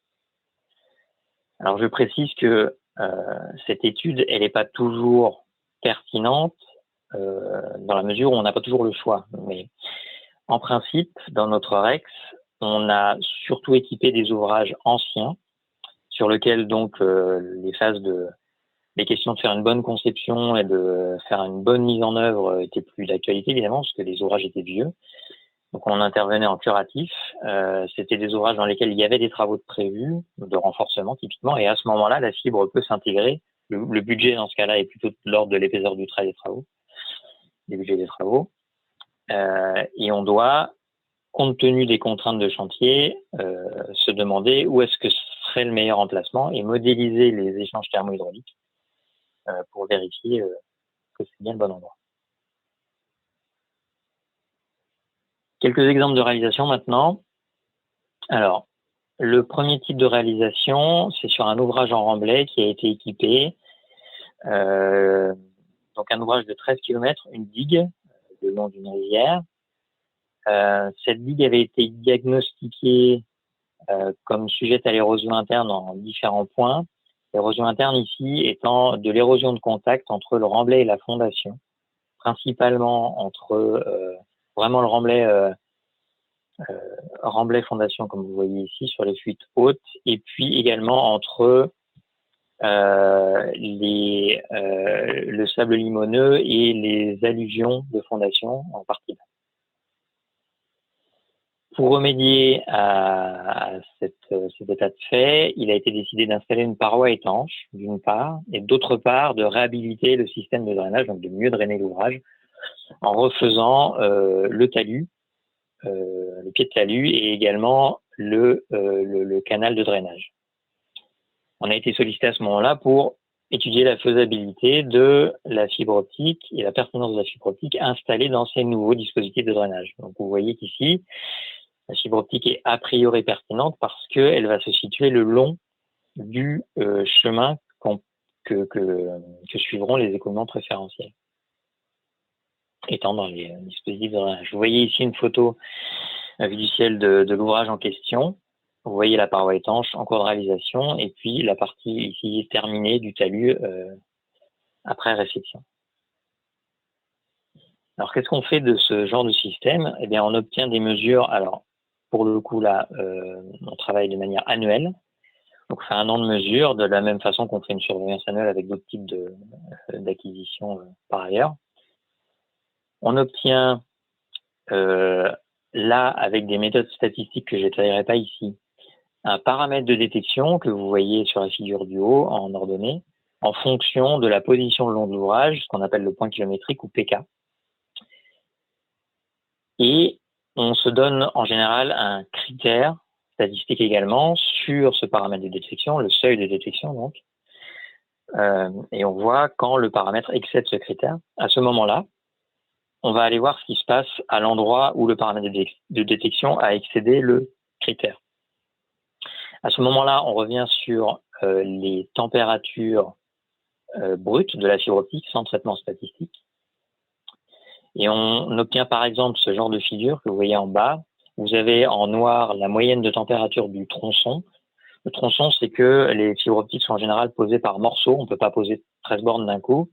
Alors je précise que cette étude, elle n'est pas toujours pertinente dans la mesure où on n'a pas toujours le choix. Mais en principe, dans notre REX, on a surtout équipé des ouvrages anciens sur lesquels donc les questions de faire une bonne conception et de faire une bonne mise en œuvre étaient plus d'actualité, évidemment, parce que les ouvrages étaient vieux. Donc, on intervenait en curatif. C'était des ouvrages dans lesquels il y avait des travaux de prévus, de renforcement, typiquement. Et à ce moment-là, la fibre peut s'intégrer. Le budget, dans ce cas-là, est plutôt de l'ordre de l'épaisseur du trait des travaux, des budgets des travaux. Et on doit, compte tenu des contraintes de chantier, se demander où est-ce que serait le meilleur emplacement et modéliser les échanges thermo-hydrauliques pour vérifier que c'est bien le bon endroit. Quelques exemples de réalisation maintenant. Alors, le premier type de réalisation, c'est sur un ouvrage en remblai qui a été équipé. Donc un ouvrage de 13 km, une digue le long d'une rivière. Cette digue avait été diagnostiquée comme sujette à l'érosion interne en différents points. L'érosion interne ici étant de l'érosion de contact entre le remblai et la fondation, principalement entre vraiment le remblai fondation comme vous voyez ici sur les fuites hautes, et puis également entre le sable limoneux et les alluvions de fondation en partie. Pour remédier à cet état de fait, il a été décidé d'installer une paroi étanche, d'une part, et d'autre part, de réhabiliter le système de drainage, donc de mieux drainer l'ouvrage, en refaisant le talus, le pied de talus, et également le canal de drainage. On a été sollicité à ce moment-là pour étudier la faisabilité de la fibre optique et la pertinence de la fibre optique installée dans ces nouveaux dispositifs de drainage. Donc vous voyez qu'ici, la fibre optique est a priori pertinente parce qu'elle va se situer le long du chemin que suivront les écoulements préférentiels, étant dans les dispositifs de drainage. Vous voyez ici une photo vue du ciel de l'ouvrage en question. Vous voyez la paroi étanche en cours de réalisation et puis la partie ici terminée du talus après réception. Alors, qu'est-ce qu'on fait de ce genre de système? Eh bien, on obtient des mesures. Alors, pour le coup, là, on travaille de manière annuelle. Donc, on fait un an de mesure, de la même façon qu'on fait une surveillance annuelle avec d'autres types d'acquisitions par ailleurs. On obtient, là, avec des méthodes statistiques que je n'établirai pas ici, un paramètre de détection que vous voyez sur la figure du haut en ordonnée, en fonction de la position le long de l'ouvrage, ce qu'on appelle le point kilométrique ou PK. Et on se donne en général un critère statistique également sur ce paramètre de détection, le seuil de détection donc. Et on voit quand le paramètre excède ce critère. À ce moment-là, on va aller voir ce qui se passe à l'endroit où le paramètre de détection a excédé le critère. À ce moment-là, on revient sur les températures brutes de la fibre optique sans traitement statistique. Et on obtient par exemple ce genre de figure que vous voyez en bas. Vous avez en noir la moyenne de température du tronçon. Le tronçon, c'est que les fibres optiques sont en général posées par morceaux. On ne peut pas poser 13 bornes d'un coup.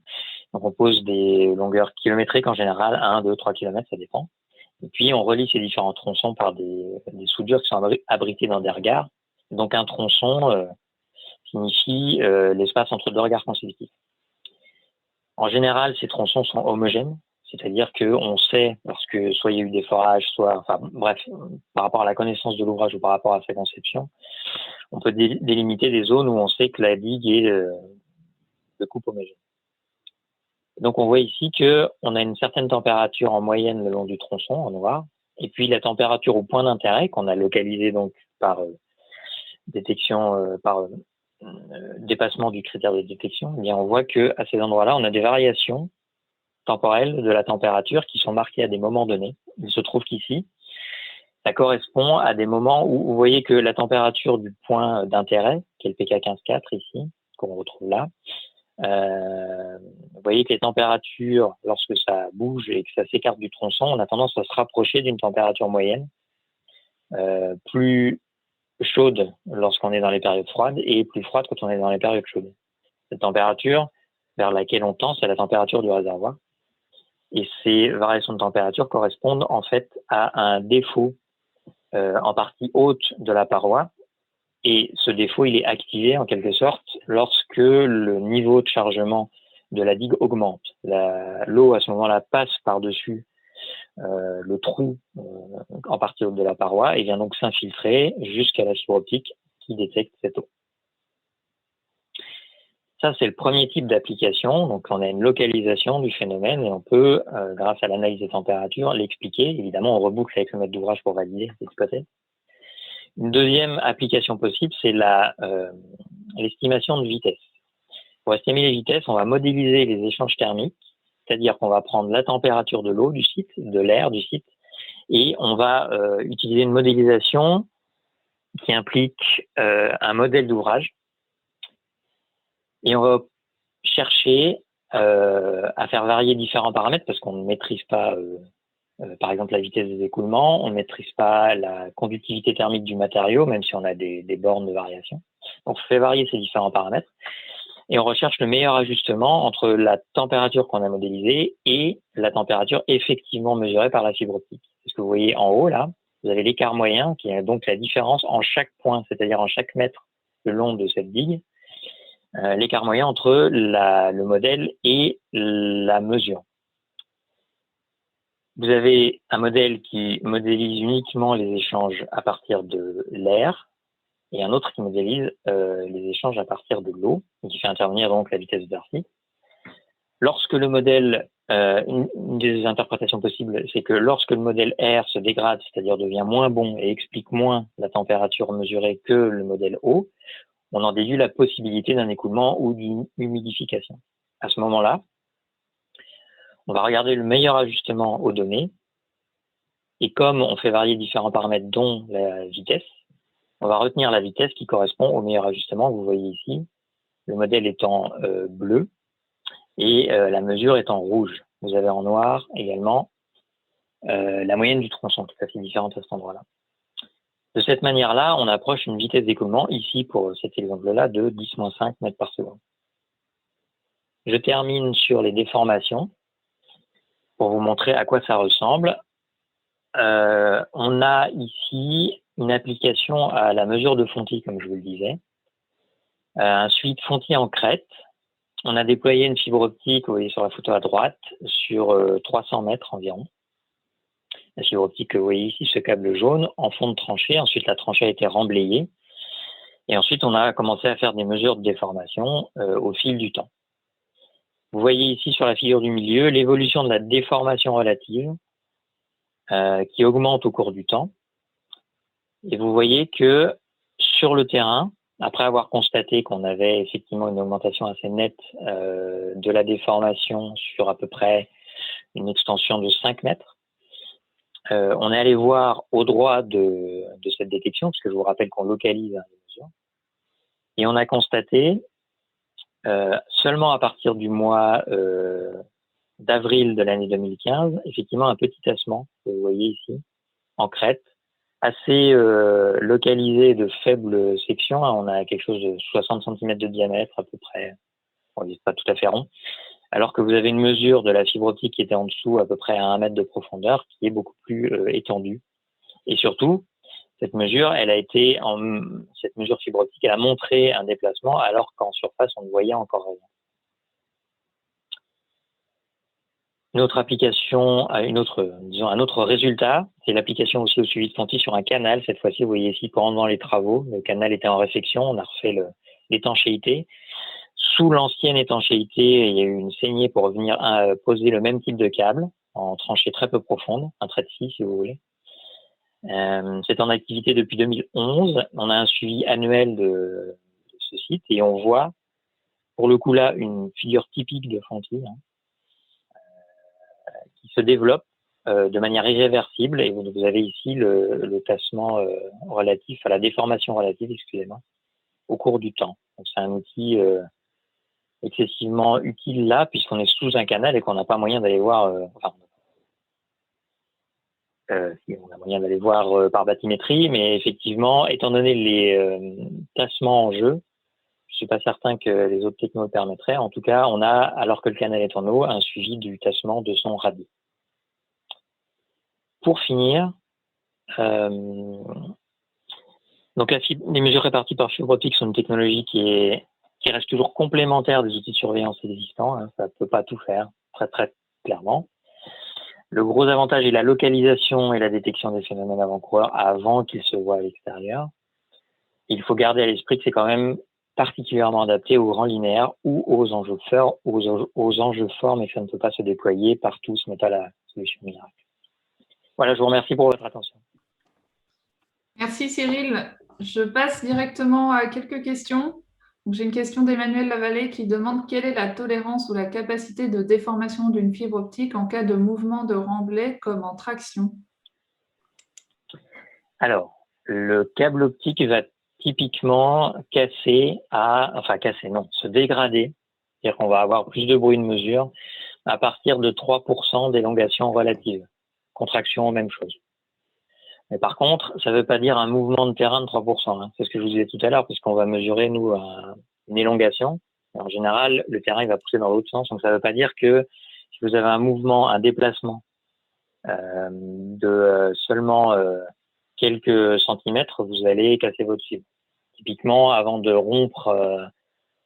Donc on pose des longueurs kilométriques en général, 1, 2, 3 km, ça dépend. Et puis on relie ces différents tronçons par des soudures qui sont abritées dans des regards. Donc un tronçon signifie l'espace entre deux regards consécutifs. En général, ces tronçons sont homogènes. C'est-à-dire qu'on sait, lorsque soit il y a eu des forages, soit, enfin bref, par rapport à la connaissance de l'ouvrage ou par rapport à sa conception, on peut délimiter des zones où on sait que la digue est de coupe homogène. Donc on voit ici qu'on a une certaine température en moyenne le long du tronçon en noir, et puis la température au point d'intérêt qu'on a localisé donc par détection, par dépassement du critère de détection. Eh bien on voit que à ces endroits-là, on a des variations temporelles de la température qui sont marquées à des moments donnés. Il se trouve qu'ici, ça correspond à des moments où vous voyez que la température du point d'intérêt, qui est le PK 15,4 ici, qu'on retrouve là, vous voyez que les températures, lorsque ça bouge et que ça s'écarte du tronçon, on a tendance à se rapprocher d'une température moyenne, plus chaude lorsqu'on est dans les périodes froides et plus froide quand on est dans les périodes chaudes. Cette température vers laquelle on tend, c'est la température du réservoir. Et ces variations de température correspondent en fait à un défaut en partie haute de la paroi. Et ce défaut, il est activé en quelque sorte lorsque le niveau de chargement de la digue augmente. L'eau, à ce moment-là, passe par-dessus le trou en partie haute de la paroi et vient donc s'infiltrer jusqu'à la fibre optique qui détecte cette eau. Ça, c'est le premier type d'application. Donc, on a une localisation du phénomène et on peut, grâce à l'analyse des températures, l'expliquer. Évidemment, on reboucle avec le maître d'ouvrage pour valider cette hypothèse. Une deuxième application possible, c'est l'estimation de vitesse. Pour estimer les vitesses, on va modéliser les échanges thermiques, c'est-à-dire qu'on va prendre la température de l'eau du site, de l'air du site, et on va utiliser une modélisation qui implique un modèle d'ouvrage. Et on va chercher à faire varier différents paramètres parce qu'on ne maîtrise pas, par exemple, la vitesse des écoulements, on ne maîtrise pas la conductivité thermique du matériau, même si on a des bornes de variation. Donc, on fait varier ces différents paramètres et on recherche le meilleur ajustement entre la température qu'on a modélisée et la température effectivement mesurée par la fibre optique. Ce que vous voyez en haut, là, vous avez l'écart moyen qui est donc la différence en chaque point, c'est-à-dire en chaque mètre le long de cette digue, l'écart moyen entre le modèle et la mesure. Vous avez un modèle qui modélise uniquement les échanges à partir de l'air et un autre qui modélise les échanges à partir de l'eau, qui fait intervenir donc la vitesse de Darcy. Lorsque le modèle, une des interprétations possibles, c'est que lorsque le modèle R se dégrade, c'est-à-dire devient moins bon et explique moins la température mesurée que le modèle eau, on en déduit la possibilité d'un écoulement ou d'une humidification. À ce moment-là, on va regarder le meilleur ajustement aux données. Et comme on fait varier différents paramètres, dont la vitesse, on va retenir la vitesse qui correspond au meilleur ajustement. Vous voyez ici, le modèle étant bleu et la mesure étant rouge. Vous avez en noir également la moyenne du tronçon, tout à fait différente à cet endroit-là. De cette manière-là, on approche une vitesse d'écoulement, ici pour cet exemple-là, de 10-5 mètres par seconde. Je termine sur les déformations pour vous montrer à quoi ça ressemble. On a ici une application à la mesure de fontis, comme je vous le disais. Un suivi de fontis en crête. On a déployé une fibre optique, vous voyez sur la photo à droite, sur 300 mètres environ. La fibre optique que vous voyez ici, ce câble jaune, en fond de tranchée. Ensuite, la tranchée a été remblayée. Et ensuite, on a commencé à faire des mesures de déformation au fil du temps. Vous voyez ici sur la figure du milieu l'évolution de la déformation relative qui augmente au cours du temps. Et vous voyez que sur le terrain, après avoir constaté qu'on avait effectivement une augmentation assez nette de la déformation sur à peu près une extension de 5 mètres, on est allé voir au droit de cette détection, parce que je vous rappelle qu'on localise les mesures, et on a constaté seulement à partir du mois d'avril de l'année 2015, effectivement un petit tassement, que vous voyez ici, en crête, assez localisé de faible section. On a quelque chose de 60 cm de diamètre à peu près, on dit pas tout à fait rond, alors que vous avez une mesure de la fibre optique qui était en dessous à peu près à 1 mètre de profondeur, qui est beaucoup plus étendue. Et surtout, cette mesure, cette mesure fibre optique, elle a montré un déplacement, alors qu'en surface, on ne voyait encore rien. Une autre application, un autre résultat, c'est l'application aussi au suivi de fontis sur un canal. Cette fois-ci, vous voyez ici, pendant les travaux, le canal était en réfection, on a refait l'étanchéité. Sous l'ancienne étanchéité, il y a eu une saignée pour venir poser le même type de câble, en tranchée très peu profonde, un trait de scie si vous voulez. C'est en activité depuis 2011. On a un suivi annuel de ce site et on voit, pour le coup là, une figure typique de fontis, qui se développe de manière irréversible. Et vous avez ici le tassement relatif, à la déformation relative, excusez-moi, au cours du temps. Donc c'est un outil excessivement utile là, puisqu'on est sous un canal et qu'on n'a pas moyen d'aller voir, si on a moyen d'aller voir par bathymétrie, mais effectivement, étant donné les tassements en jeu, je suis pas certain que les autres technos le permettraient. En tout cas, on a, alors que le canal est en eau, un suivi du tassement de son radis. Pour finir, donc les mesures réparties par fibre optique sont une technologie qui reste toujours complémentaire des outils de surveillance existants. Hein, ça ne peut pas tout faire, très très clairement. Le gros avantage est la localisation et la détection des phénomènes avant-coureurs avant qu'ils se voient à l'extérieur. Il faut garder à l'esprit que c'est quand même particulièrement adapté aux grands linéaires ou aux enjeux forts, mais que ça ne peut pas se déployer partout, ce n'est pas la solution miracle. Voilà, je vous remercie pour votre attention. Merci Cyril. Je passe directement à quelques questions. J'ai une question d'Emmanuel Lavallée qui demande quelle est la tolérance ou la capacité de déformation d'une fibre optique en cas de mouvement de remblai comme en traction. Alors, le câble optique va typiquement se dégrader, c'est-à-dire qu'on va avoir plus de bruit de mesure à partir de 3% d'élongation relative. Contraction, même chose. Mais par contre, ça ne veut pas dire un mouvement de terrain de 3%. Hein. C'est ce que je vous disais tout à l'heure, puisqu'on va mesurer, nous, une élongation. Et en général, le terrain il va pousser dans l'autre sens. Donc, ça ne veut pas dire que si vous avez un mouvement, un déplacement de seulement quelques centimètres, vous allez casser votre fibre. Typiquement, avant de rompre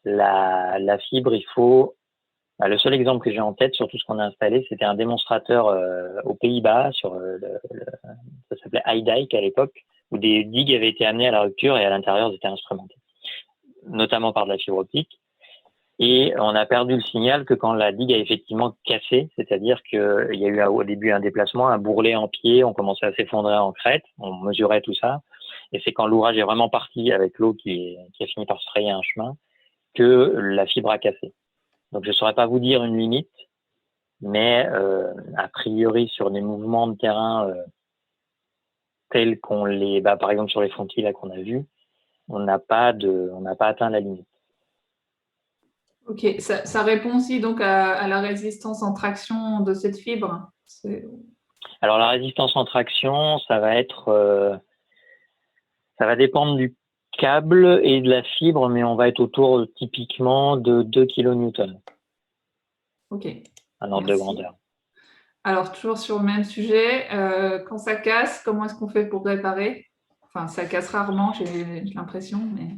la fibre, il faut... le seul exemple que j'ai en tête sur tout ce qu'on a installé, c'était un démonstrateur aux Pays-Bas, ça s'appelait iDike à l'époque, où des digues avaient été amenées à la rupture et à l'intérieur, ils étaient instrumentés, notamment par de la fibre optique. Et on a perdu le signal que quand la digue a effectivement cassé, c'est-à-dire qu'il y a eu au début un déplacement, un bourrelet en pied, on commençait à s'effondrer en crête, on mesurait tout ça, et c'est quand l'ouvrage est vraiment parti avec l'eau qui a fini par se frayer un chemin que la fibre a cassé. Donc je ne saurais pas vous dire une limite, mais a priori sur des mouvements de terrain tels qu'on les, par exemple sur les fontis là qu'on a vus, on n'a pas atteint la limite. Ok, ça répond aussi donc à la résistance en traction de cette fibre. Alors la résistance en traction, ça va dépendre du câble et de la fibre, mais on va être autour typiquement de 2 kN. Ok. Un ordre de grandeur. Alors toujours sur le même sujet, quand ça casse, comment est-ce qu'on fait pour réparer? Enfin, ça casse rarement, j'ai l'impression, mais...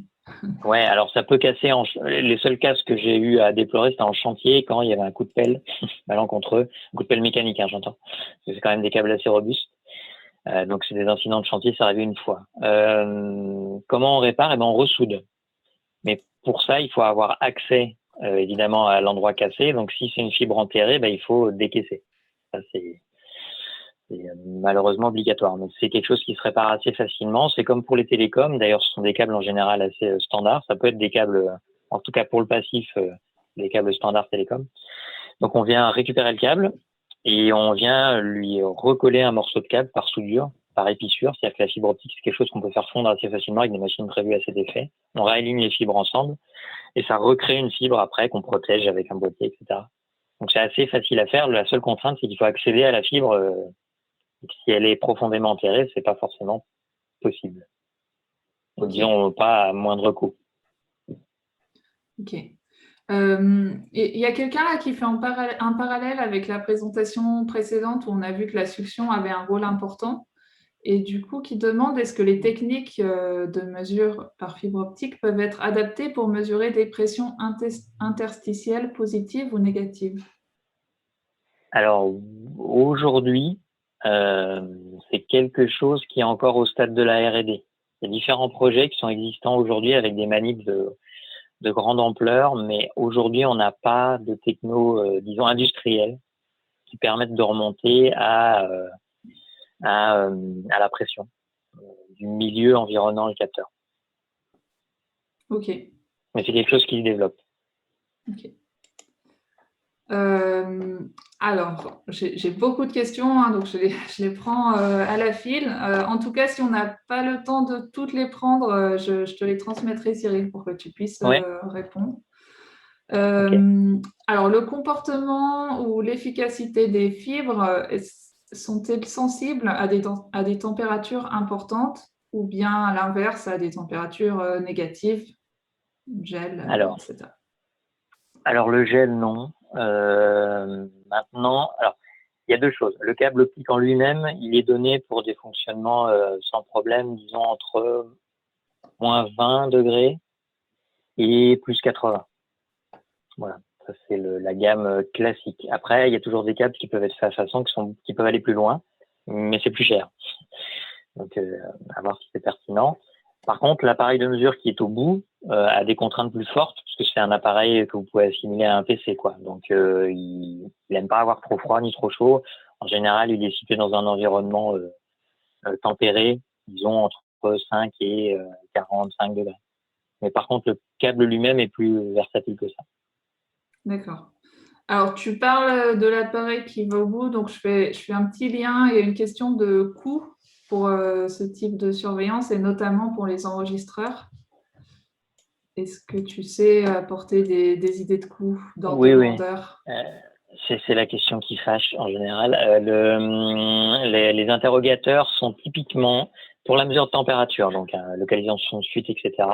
Ouais, alors ça peut casser. Les seuls casses que j'ai eu à déplorer, c'était en chantier quand il y avait un coup de pelle malencontreux, un coup de pelle mécanique, hein, j'entends. Parce que c'est quand même des câbles assez robustes. Donc c'est des incidents de chantier, ça arrive une fois. Comment on répare? On ressoude. Mais pour ça, il faut avoir accès évidemment à l'endroit cassé. Donc si c'est une fibre enterrée, il faut décaisser. Ça c'est malheureusement obligatoire. Mais c'est quelque chose qui se répare assez facilement. C'est comme pour les télécoms. D'ailleurs, ce sont des câbles en général assez standards. Ça peut être des câbles, en tout cas pour le passif, des câbles standards télécom. Donc, on vient récupérer le câble et on vient lui recoller un morceau de câble par soudure, par épissure. C'est-à-dire que la fibre optique, c'est quelque chose qu'on peut faire fondre assez facilement avec des machines prévues à cet effet. On réaligne les fibres ensemble et ça recrée une fibre après qu'on protège avec un boîtier, etc. Donc, c'est assez facile à faire. La seule contrainte, c'est qu'il faut accéder à la fibre. Si elle est profondément enterrée, c'est pas forcément possible. Okay. Disons pas à moindre coût. Ok. Il y a quelqu'un là qui fait un parallèle avec la présentation précédente où on a vu que la succion avait un rôle important et du coup qui demande est-ce que les techniques de mesure par fibre optique peuvent être adaptées pour mesurer des pressions interstitielles positives ou négatives? Alors aujourd'hui, c'est quelque chose qui est encore au stade de la R&D. Il y a différents projets qui sont existants aujourd'hui avec des manips de grande ampleur, mais aujourd'hui, on n'a pas de techno, disons, industrielle qui permettent de remonter à la pression du milieu environnant le capteur. Ok. Mais c'est quelque chose qui se développe. Ok. Alors, j'ai beaucoup de questions, hein, donc je les prends à la file. En tout cas, si on n'a pas le temps de toutes les prendre, je te les transmettrai, Cyril, pour que tu puisses Oui, répondre. ok. Alors, le comportement ou l'efficacité des fibres, sont-elles sensibles à des températures importantes ou bien à l'inverse, à des températures négatives, gel, Alors, etc. le gel, non. Maintenant, alors, il y a deux choses. Le câble optique en lui-même, il est donné pour des fonctionnements sans problème, disons entre moins 20 degrés et plus 80. Voilà, ça c'est la gamme classique. Après, il y a toujours des câbles qui peuvent être faits à façon, qui peuvent aller plus loin, mais c'est plus cher. Donc, à voir si c'est pertinent. Par contre, l'appareil de mesure qui est au bout a des contraintes plus fortes, parce que c'est un appareil que vous pouvez assimiler à un PC, quoi. Donc, il n'aime pas avoir trop froid ni trop chaud. En général, il est situé dans un environnement tempéré, disons entre 5 et 45 degrés. Mais par contre, le câble lui-même est plus versatile que ça. D'accord. Alors, tu parles de l'appareil qui va au bout, donc je fais un petit lien. Il y a une question de coût pour ce type de surveillance et notamment pour les enregistreurs. Est-ce que tu sais apporter des idées de coût, d'ordre de Oui, oui. grandeur? C'est la question qui fâche en général. Les interrogateurs sont typiquement, pour la mesure de température, donc localisation de fuite, etc.,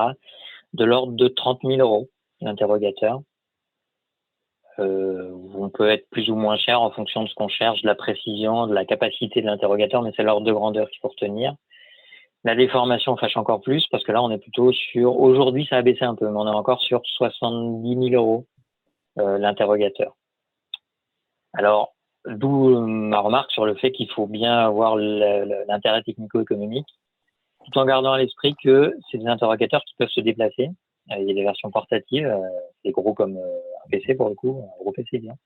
de l'ordre de 30 000 euros l'interrogateur. On peut être plus ou moins cher en fonction de ce qu'on cherche, de la précision, de la capacité de l'interrogateur, mais c'est l'ordre de grandeur qu'il faut retenir. La déformation fâche encore plus parce que là, on est plutôt sur, aujourd'hui, ça a baissé un peu, mais on est encore sur 70 000 euros l'interrogateur. Alors, d'où ma remarque sur le fait qu'il faut bien avoir l'intérêt technico-économique, tout en gardant à l'esprit que c'est des interrogateurs qui peuvent se déplacer. Il y a des versions portatives, c'est gros comme un PC pour le coup, un gros PC bien.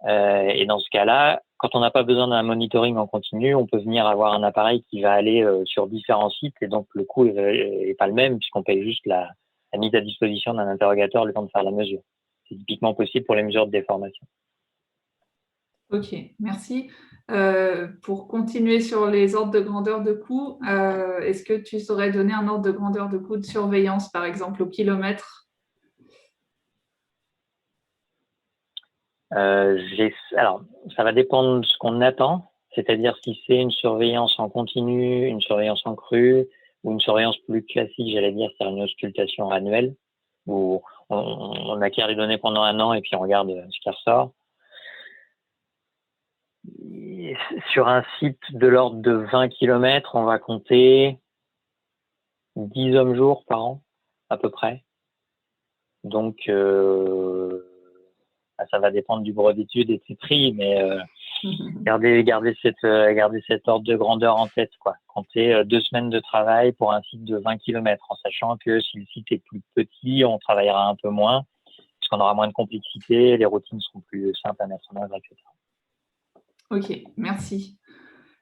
Et dans ce cas-là, quand on n'a pas besoin d'un monitoring en continu, on peut venir avoir un appareil qui va aller sur différents sites et donc le coût est pas le même puisqu'on paye juste la mise à disposition d'un interrogateur le temps de faire la mesure. C'est typiquement possible pour les mesures de déformation. Ok, merci. Pour continuer sur les ordres de grandeur de coût, est-ce que tu saurais donner un ordre de grandeur de coût de surveillance, par exemple, au kilomètre? Alors, ça va dépendre de ce qu'on attend, c'est-à-dire si c'est une surveillance en continu, une surveillance en crue ou une surveillance plus classique, j'allais dire, c'est une auscultation annuelle où on acquiert les données pendant un an et puis on regarde ce qui ressort. Et sur un site de l'ordre de 20 km, on va compter 10 hommes-jours par an, à peu près. Donc, ça va dépendre du bureau d'études et de ses prix, mais gardez cet ordre de grandeur en tête, quoi. Comptez 2 semaines de travail pour un site de 20 km, en sachant que si le site est plus petit, on travaillera un peu moins, puisqu'on aura moins de complexité, les routines seront plus simples à mettre en œuvre, etc. Ok, merci.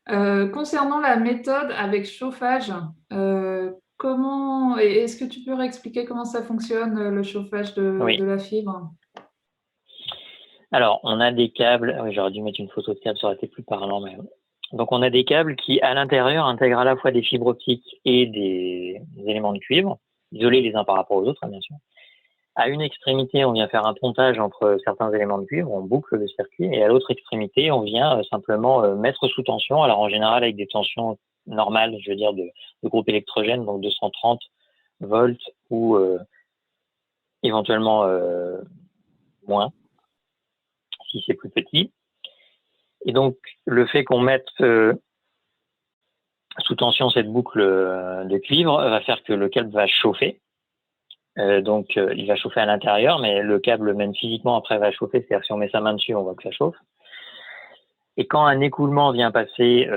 Concernant la méthode avec chauffage, est-ce que tu peux réexpliquer comment ça fonctionne, le chauffage Oui. de la fibre? Alors, on a des câbles. Oui, j'aurais dû mettre une photo de câble, ça aurait été plus parlant. Mais... Donc, on a des câbles qui, à l'intérieur, intègrent à la fois des fibres optiques et des éléments de cuivre, isolés les uns par rapport aux autres, bien sûr. À une extrémité, on vient faire un pontage entre certains éléments de cuivre, on boucle le circuit, et à l'autre extrémité, on vient simplement mettre sous tension, alors en général avec des tensions normales, je veux dire de groupe électrogène, donc 230 volts ou éventuellement moins, si c'est plus petit. Et donc, le fait qu'on mette sous tension cette boucle de cuivre va faire que le câble va chauffer. Il va chauffer à l'intérieur, mais le câble, même physiquement, après, va chauffer. C'est-à-dire, si on met sa main dessus, on voit que ça chauffe. Et quand un écoulement vient passer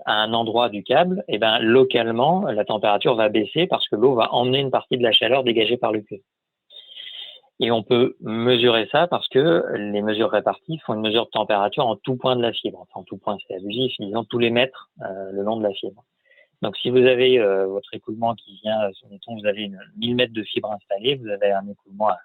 à un endroit du câble, eh ben, localement, la température va baisser parce que l'eau va emmener une partie de la chaleur dégagée par le cuivre. Et on peut mesurer ça parce que les mesures réparties font une mesure de température en tout point de la fibre. Enfin, en tout point, c'est abusif, disons tous les mètres le long de la fibre. Donc, si vous avez votre écoulement qui vient, mettons, vous avez 1000 mètres de fibre installée, vous avez un écoulement à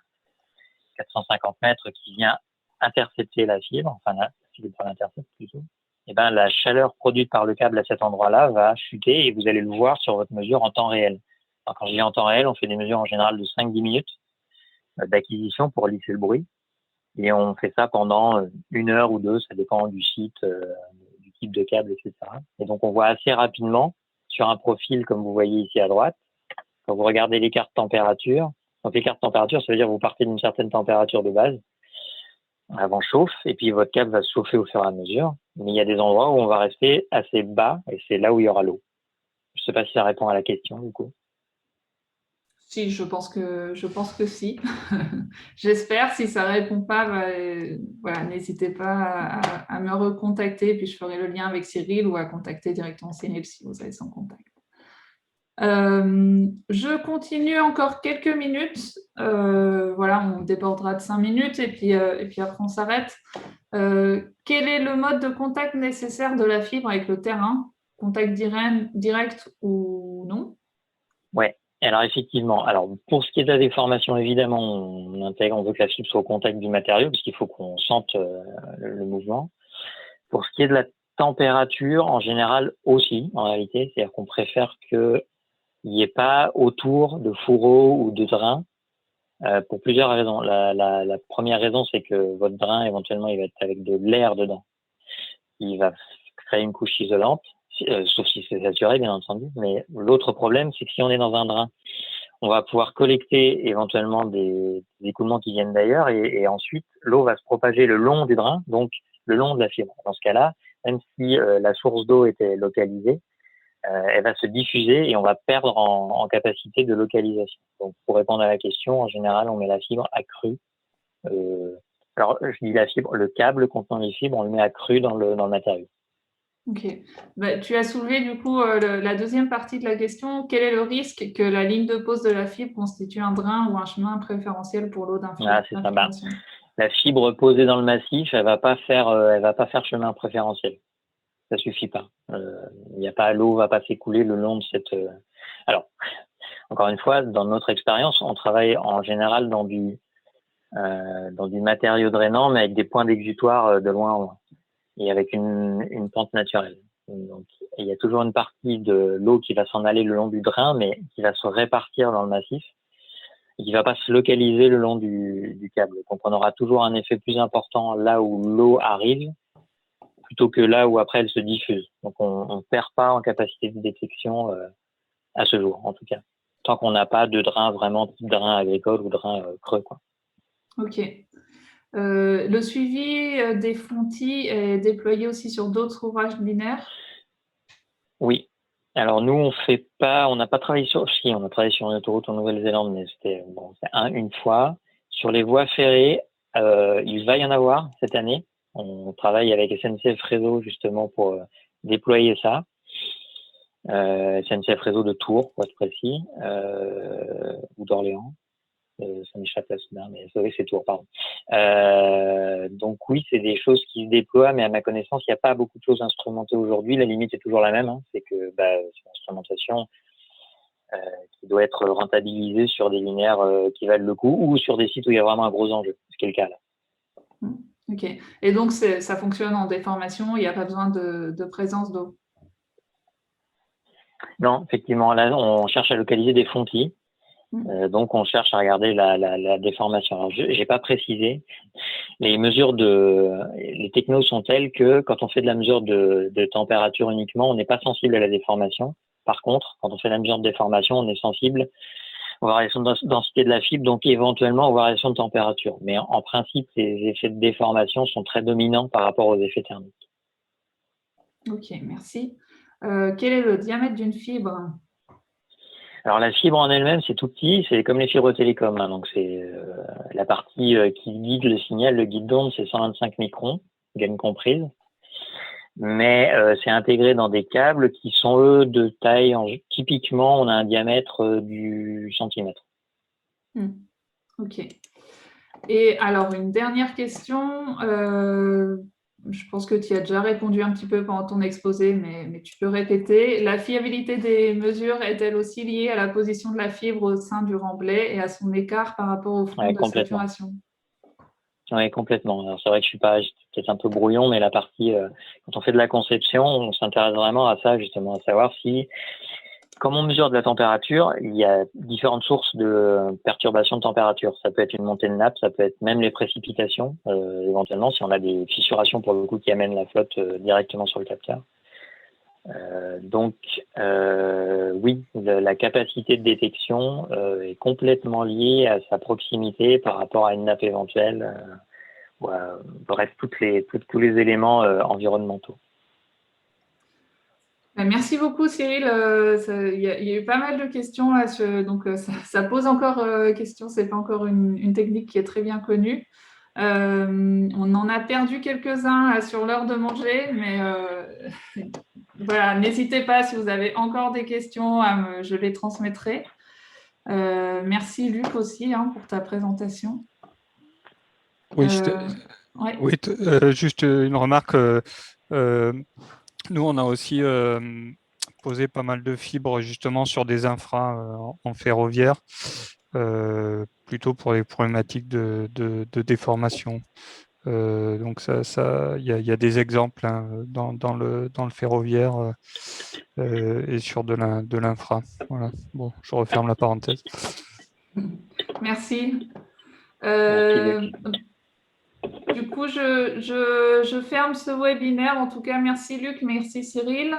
450 mètres qui vient intercepter la fibre, enfin la fibre l'intercepte plutôt, et ben la chaleur produite par le câble à cet endroit-là va chuter et vous allez le voir sur votre mesure en temps réel. Alors, quand je dis en temps réel, on fait des mesures en général de 5-10 minutes d'acquisition pour lisser le bruit. Et on fait ça pendant 1 heure ou 2, ça dépend du site, du type de câble, etc. Et donc, on voit assez rapidement sur un profil, comme vous voyez ici à droite, quand vous regardez l'écart de température. Donc, l'écart de température, ça veut dire que vous partez d'une certaine température de base, avant chauffe, et puis votre câble va se chauffer au fur et à mesure. Mais il y a des endroits où on va rester assez bas, et c'est là où il y aura l'eau. Je ne sais pas si ça répond à la question, du coup. Si, je pense que si. J'espère. Si ça ne répond pas, voilà, n'hésitez pas à me recontacter, puis je ferai le lien avec Cyril ou à contacter directement Cyril si vous avez son contact. Je continue encore quelques minutes. Voilà, on débordera de 5 minutes et puis après on s'arrête. Quel est le mode de contact nécessaire de la fibre avec le terrain? Contact direct ou non? Ouais. Alors effectivement, alors pour ce qui est de la déformation, évidemment, on veut que la fibre soit au contact du matériau parce qu'il faut qu'on sente le mouvement. Pour ce qui est de la température, en général aussi, en réalité, c'est-à-dire qu'on préfère qu'il n'y ait pas autour de fourreaux ou de drains pour plusieurs raisons. La première raison, c'est que votre drain, éventuellement, il va être avec de l'air dedans. Il va créer une couche isolante. Sauf si c'est saturé, bien entendu. Mais l'autre problème, c'est que si on est dans un drain, on va pouvoir collecter éventuellement des écoulements qui viennent d'ailleurs et ensuite, l'eau va se propager le long du drain, donc le long de la fibre. Dans ce cas-là, même si la source d'eau était localisée, elle va se diffuser et on va perdre en capacité de localisation. Donc, pour répondre à la question, en général, on met la fibre à cru. Alors, je dis la fibre, le câble contenant les fibres, on le met à cru dans le matériau. Ok. Tu as soulevé du coup la deuxième partie de la question. Quel est le risque que la ligne de pose de la fibre constitue un drain ou un chemin préférentiel pour l'eau d'infiltration? C'est ça. La fibre posée dans le massif, elle va pas faire chemin préférentiel. Ça suffit pas. L'eau va pas s'écouler le long de cette. Alors, encore une fois, dans notre expérience, on travaille en général dans du matériau drainant, mais avec des points d'exutoire de loin en loin. Et avec une pente naturelle. Donc, il y a toujours une partie de l'eau qui va s'en aller le long du drain, mais qui va se répartir dans le massif et qui va pas se localiser le long du câble. Donc, on aura toujours un effet plus important là où l'eau arrive plutôt que là où après elle se diffuse. Donc, on ne perd pas en capacité de détection à ce jour, en tout cas. Tant qu'on n'a pas de drain vraiment type drain agricole ou drain creux, quoi. Ok. Le suivi des fontis est déployé aussi sur d'autres ouvrages binaires? Oui. Alors nous, on n'a pas travaillé on a travaillé sur une autoroute en Nouvelle-Zélande, mais c'était une fois. Sur les voies ferrées, il va y en avoir cette année. On travaille avec SNCF Réseau justement pour déployer ça. SNCF Réseau de Tours, pour être précis, ou d'Orléans. Ça m'échappe là soudain, mais c'est Tours, pardon. Donc oui, c'est des choses qui se déploient, mais à ma connaissance, il n'y a pas beaucoup de choses instrumentées aujourd'hui. La limite est toujours la même, hein, c'est que c'est une instrumentation qui doit être rentabilisée sur des linéaires qui valent le coup ou sur des sites où il y a vraiment un gros enjeu, ce qui est le cas là. Ok. Et donc ça fonctionne en déformation, il n'y a pas besoin de présence d'eau? Non, effectivement, là on cherche à localiser des fontis. Donc, on cherche à regarder la déformation. Alors, j'ai pas précisé. Les technos sont tels que quand on fait de la mesure de température uniquement, on n'est pas sensible à la déformation. Par contre, quand on fait la mesure de déformation, on est sensible aux variations de densité de la fibre, donc éventuellement aux variations de température. Mais en principe, les effets de déformation sont très dominants par rapport aux effets thermiques. Ok, merci. Quel est le diamètre d'une fibre? Alors la fibre en elle-même, c'est tout petit, c'est comme les fibres télécom, hein, donc c'est la partie qui guide le signal, le guide d'onde, c'est 125 microns, gaine comprise, mais c'est intégré dans des câbles qui sont eux de taille, typiquement on a un diamètre du centimètre. Ok. Et alors une dernière question, je pense que tu y as déjà répondu un petit peu pendant ton exposé, mais tu peux répéter. La fiabilité des mesures est-elle aussi liée à la position de la fibre au sein du remblai et à son écart par rapport au front de saturation? Oui, complètement. Alors, c'est vrai que je suis peut-être un peu brouillon, mais la partie, quand on fait de la conception, on s'intéresse vraiment à ça, justement, à savoir si, comme on mesure de la température, il y a différentes sources de perturbations de température. Ça peut être une montée de nappe, ça peut être même les précipitations, éventuellement, si on a des fissurations pour le coup qui amènent la flotte directement sur le capteur. Donc, oui, la capacité de détection est complètement liée à sa proximité par rapport à une nappe éventuelle, bref, tous les éléments environnementaux. Merci beaucoup, Cyril. Il y a eu pas mal de questions là, donc ça pose encore question. C'est pas encore une technique qui est très bien connue. On en a perdu quelques-uns là, sur l'heure de manger, mais voilà, n'hésitez pas si vous avez encore des questions, je les transmettrai. Merci Luc aussi pour ta présentation. Oui, ouais. oui, juste une remarque. Nous, on a aussi posé pas mal de fibres justement sur des infras en ferroviaire, plutôt pour les problématiques de déformation. Donc, il y a des exemples dans le ferroviaire et sur de l'infra. Voilà. Bon, je referme la parenthèse. Merci. Merci, Du coup, je ferme ce webinaire. En tout cas, merci Luc, merci Cyril.